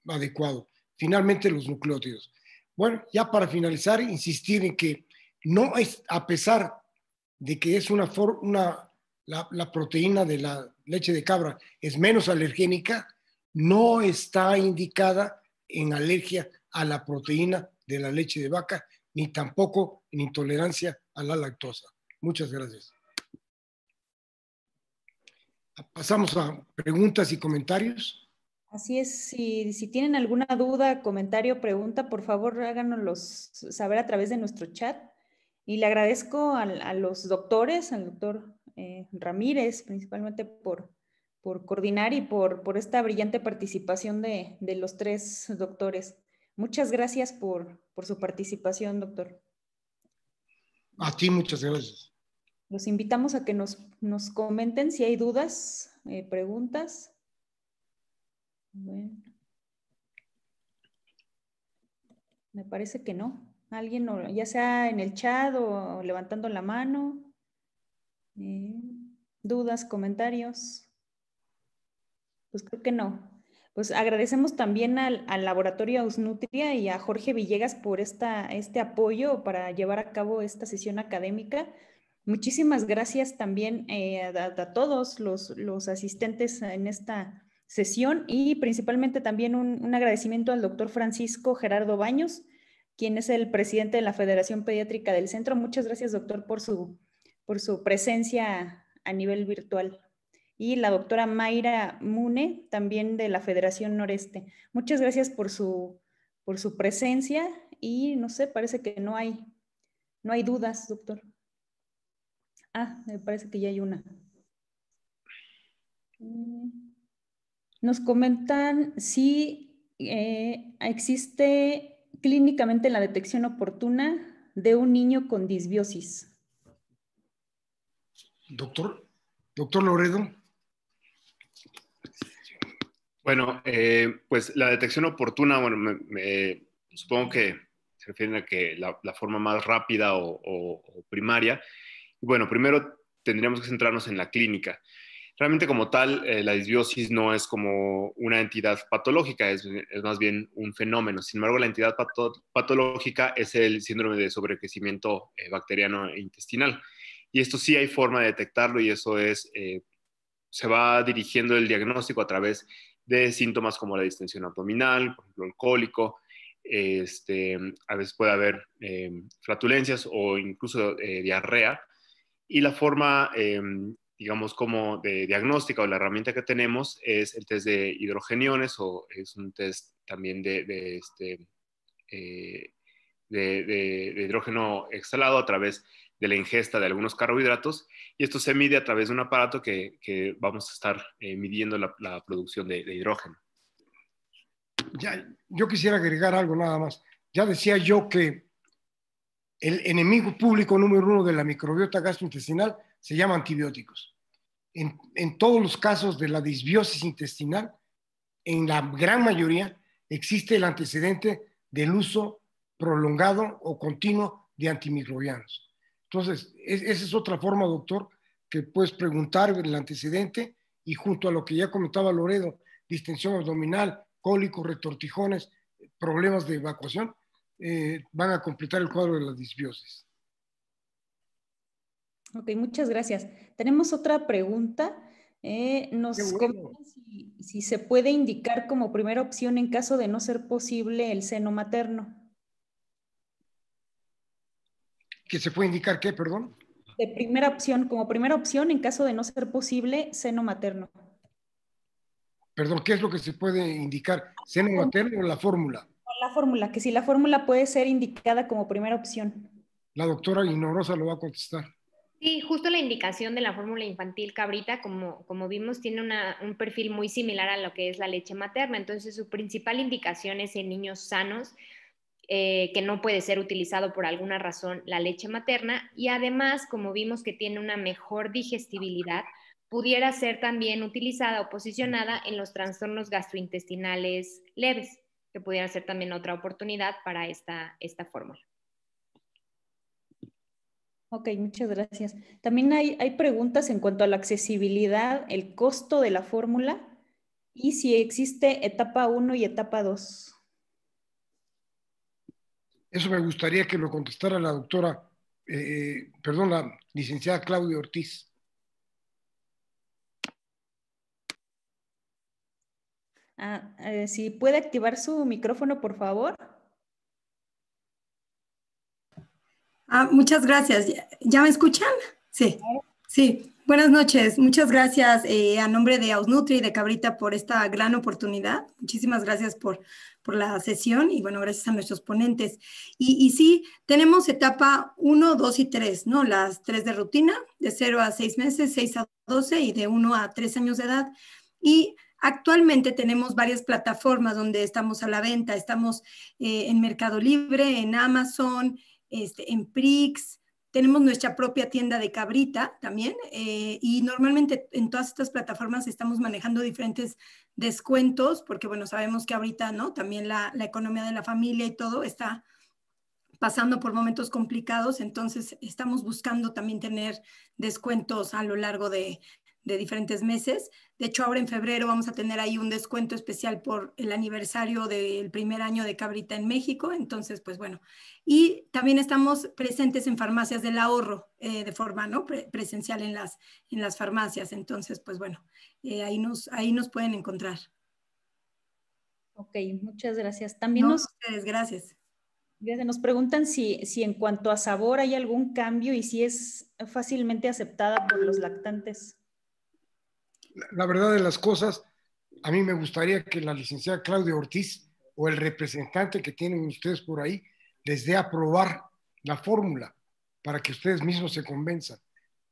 adecuado. Finalmente, los nucleótidos. Bueno, ya para finalizar, insistir en que no es, a pesar de que es la proteína de la leche de cabra es menos alergénica, no está indicada en alergia a la proteína de la leche de vaca, ni tampoco en intolerancia a la lactosa. Muchas gracias. Pasamos a preguntas y comentarios. Así es, si tienen alguna duda, comentario, pregunta, por favor háganoslos saber a través de nuestro chat. Y le agradezco a los doctores, al doctor Ramírez, principalmente por coordinar y por esta brillante participación de los tres doctores. Muchas gracias por su participación, doctor. A ti muchas gracias. Los invitamos a que nos comenten si hay dudas, preguntas. Bueno. Me parece que no. Alguien, ya sea en el chat o levantando la mano. ¿Dudas, comentarios? Pues creo que no. Pues agradecemos también al Laboratorio Ausnutria y a Jorge Villegas por este apoyo para llevar a cabo esta sesión académica. Muchísimas gracias también a todos los asistentes en esta sesión y principalmente también un agradecimiento al doctor Francisco Gerardo Baños, quien es el presidente de la Federación Pediátrica del Centro. Muchas gracias, doctor, por su presencia a nivel virtual. Y la doctora Mayra Mune, también de la Federación Noreste. Muchas gracias por su presencia y no sé, parece que no hay dudas, doctor. Me parece que ya hay una. Nos comentan si existe clínicamente la detección oportuna de un niño con disbiosis. Doctor Loredo. Bueno, pues la detección oportuna, bueno, supongo que se refieren a que la forma más rápida o primaria. Y bueno, primero tendríamos que centrarnos en la clínica. Realmente como tal, la disbiosis no es como una entidad patológica, es más bien un fenómeno. Sin embargo, la entidad patológica es el síndrome de sobrecrecimiento bacteriano e intestinal. Y esto sí hay forma de detectarlo y eso es, se va dirigiendo el diagnóstico a través de síntomas como la distensión abdominal, por ejemplo, el cólico. A veces puede haber flatulencias o incluso diarrea. Y la forma, digamos, como de diagnóstica o la herramienta que tenemos es el test de hidrogeniones o es un test también de hidrógeno exhalado a través de la ingesta de algunos carbohidratos y esto se mide a través de un aparato que vamos a estar midiendo la producción de hidrógeno. Yo quisiera agregar algo nada más. Ya decía yo que el enemigo público número 1 de la microbiota gastrointestinal se llama antibióticos. En todos los casos de la disbiosis intestinal, en la gran mayoría, existe el antecedente del uso prolongado o continuo de antimicrobianos. Entonces, esa es otra forma, doctor, que puedes preguntar el antecedente y junto a lo que ya comentaba Loredo, distensión abdominal, cólicos, retortijones, problemas de evacuación, van a completar el cuadro de la disbiosis. Ok, muchas gracias. Tenemos otra pregunta. Nos comenta si se puede indicar como primera opción en caso de no ser posible el seno materno. ¿Que se puede indicar qué, perdón? De primera opción, como primera opción en caso de no ser posible seno materno. Perdón, ¿qué es lo que se puede indicar? ¿Seno materno o la fórmula? La fórmula, que si la fórmula puede ser indicada como primera opción. La doctora Ignorosa lo va a contestar. Sí, justo la indicación de la fórmula infantil cabrita, como vimos, tiene un perfil muy similar a lo que es la leche materna. Entonces, su principal indicación es en niños sanos, que no puede ser utilizado por alguna razón la leche materna. Y además, como vimos que tiene una mejor digestibilidad, pudiera ser también utilizada o posicionada en los trastornos gastrointestinales leves, que pudiera ser también otra oportunidad para esta fórmula. Ok, muchas gracias. También hay preguntas en cuanto a la accesibilidad, el costo de la fórmula y si existe etapa 1 y etapa 2. Eso me gustaría que lo contestara la doctora, perdón, la licenciada Claudia Ortiz. Si puede activar su micrófono, por favor. Muchas gracias. ¿Ya me escuchan? Sí. Sí. Buenas noches. Muchas gracias a nombre de Ausnutri y de Cabrita por esta gran oportunidad. Muchísimas gracias por la sesión y bueno, gracias a nuestros ponentes. Y sí, tenemos etapa 1, 2 y 3, ¿no? Las 3 de rutina, de 0 a 6 meses, 6 a 12 y de 1 a 3 años de edad. Y actualmente tenemos varias plataformas donde estamos a la venta. Estamos en Mercado Libre, en Amazon, en Prix, tenemos nuestra propia tienda de Cabrita también, y normalmente en todas estas plataformas estamos manejando diferentes descuentos, porque bueno, sabemos que ahorita, ¿no? También la economía de la familia y todo está pasando por momentos complicados, entonces estamos buscando también tener descuentos a lo largo de diferentes meses. De hecho, ahora en febrero vamos a tener ahí un descuento especial por el aniversario del primer año de Cabrita en México. Entonces, pues bueno. Y también estamos presentes en farmacias del ahorro de forma, ¿no? Presencial en las farmacias. Entonces, pues bueno, ahí nos pueden encontrar. Ok, muchas gracias. También ustedes, gracias. Nos preguntan si en cuanto a sabor hay algún cambio y si es fácilmente aceptada por los lactantes. La verdad de las cosas, a mí me gustaría que la licenciada Claudia Ortiz o el representante que tienen ustedes por ahí les dé a probar la fórmula para que ustedes mismos se convenzan.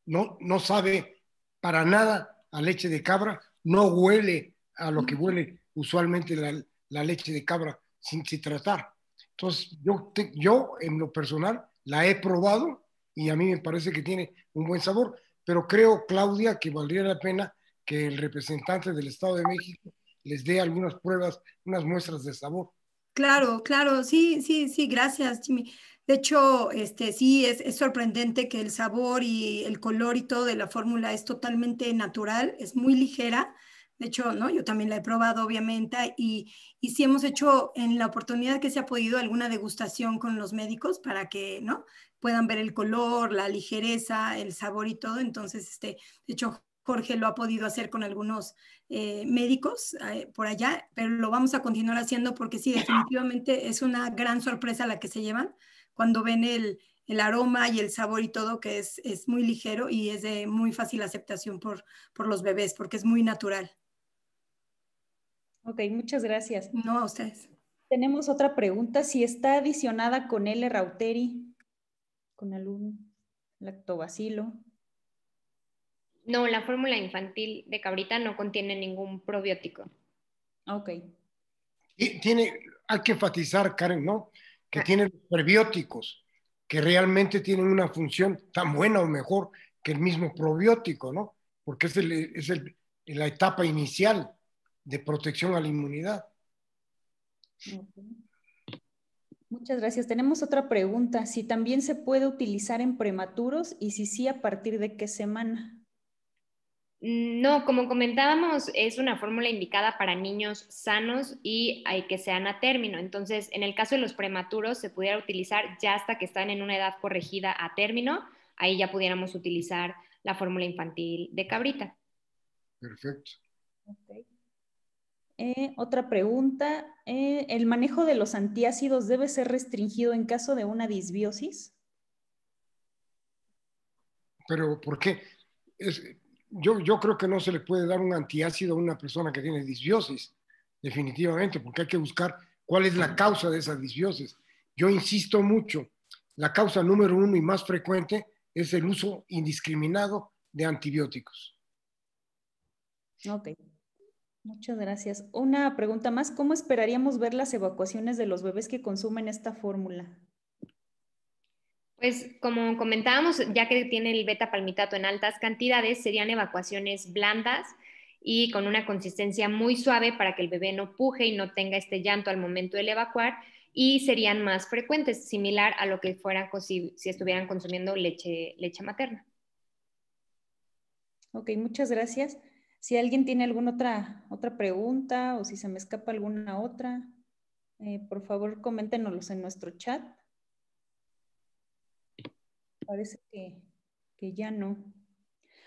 No sabe para nada a leche de cabra, no huele a lo que huele usualmente la leche de cabra sin tratar. Entonces, yo en lo personal la he probado y a mí me parece que tiene un buen sabor, pero creo, Claudia, que valdría la pena que el representante del Estado de México les dé algunas pruebas, unas muestras de sabor. Claro, sí, gracias, Jimmy. De hecho, sí, es sorprendente que el sabor y el color y todo de la fórmula es totalmente natural, es muy ligera. De hecho, ¿no? Yo también la he probado, obviamente, y sí hemos hecho en la oportunidad que se ha podido alguna degustación con los médicos para que, ¿no? Puedan ver el color, la ligereza, el sabor y todo. Entonces, de hecho, Jorge lo ha podido hacer con algunos médicos por allá, pero lo vamos a continuar haciendo porque sí, definitivamente es una gran sorpresa la que se llevan cuando ven el aroma y el sabor y todo, que es muy ligero y es de muy fácil aceptación por los bebés, porque es muy natural. Ok, muchas gracias. No, a ustedes. Tenemos otra pregunta, si está adicionada con L-Reuteri, con algún lactobacilo. No, la fórmula infantil de Cabrita no contiene ningún probiótico. Ok. Hay que enfatizar, Karen, ¿no? Que tiene prebióticos, que realmente tienen una función tan buena o mejor que el mismo probiótico, ¿no? Porque es la etapa inicial de protección a la inmunidad. Okay. Muchas gracias. Tenemos otra pregunta. Si también se puede utilizar en prematuros y si sí, ¿a partir de qué semana? No, como comentábamos, es una fórmula indicada para niños sanos y hay que sean a término. Entonces, en el caso de los prematuros, se pudiera utilizar ya hasta que están en una edad corregida a término. Ahí ya pudiéramos utilizar la fórmula infantil de Cabrita. Perfecto. Okay. Otra pregunta. ¿El manejo de los antiácidos debe ser restringido en caso de una disbiosis? ¿Pero por qué? Yo creo que no se le puede dar un antiácido a una persona que tiene disbiosis, definitivamente, porque hay que buscar cuál es la causa de esa disbiosis. Yo insisto mucho, la causa número 1 y más frecuente es el uso indiscriminado de antibióticos. Ok, muchas gracias. Una pregunta más, ¿cómo esperaríamos ver las evacuaciones de los bebés que consumen esta fórmula? Pues como comentábamos, ya que tiene el beta-palmitato en altas cantidades, serían evacuaciones blandas y con una consistencia muy suave para que el bebé no puje y no tenga este llanto al momento del evacuar, y serían más frecuentes, similar a lo que fueran si estuvieran consumiendo leche materna. Ok, muchas gracias. Si alguien tiene alguna otra pregunta o si se me escapa alguna otra, por favor coméntenos en nuestro chat. Parece que ya no.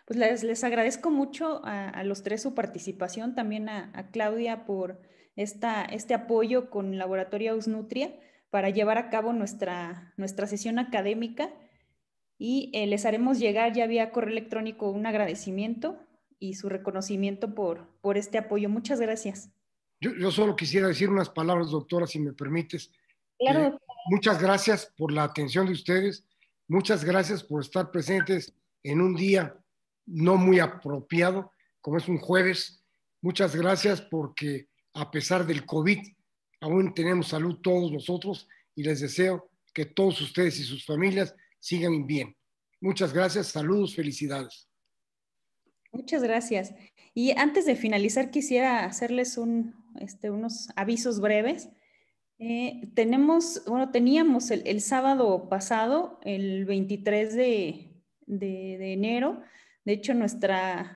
Pues les agradezco mucho a los tres su participación, también a Claudia por este apoyo con Laboratorio Ausnutria para llevar a cabo nuestra sesión académica, y les haremos llegar ya vía correo electrónico un agradecimiento y su reconocimiento por este apoyo. Muchas gracias. Yo solo quisiera decir unas palabras, doctora, si me permites. Claro. Muchas gracias por la atención de ustedes, muchas gracias por estar presentes en un día no muy apropiado, como es un jueves. Muchas gracias porque a pesar del COVID, aún tenemos salud todos nosotros, y les deseo que todos ustedes y sus familias sigan bien. Muchas gracias, saludos, felicidades. Muchas gracias. Y antes de finalizar, quisiera hacerles unos avisos breves. Teníamos el sábado pasado, el 23 de enero, de hecho nuestra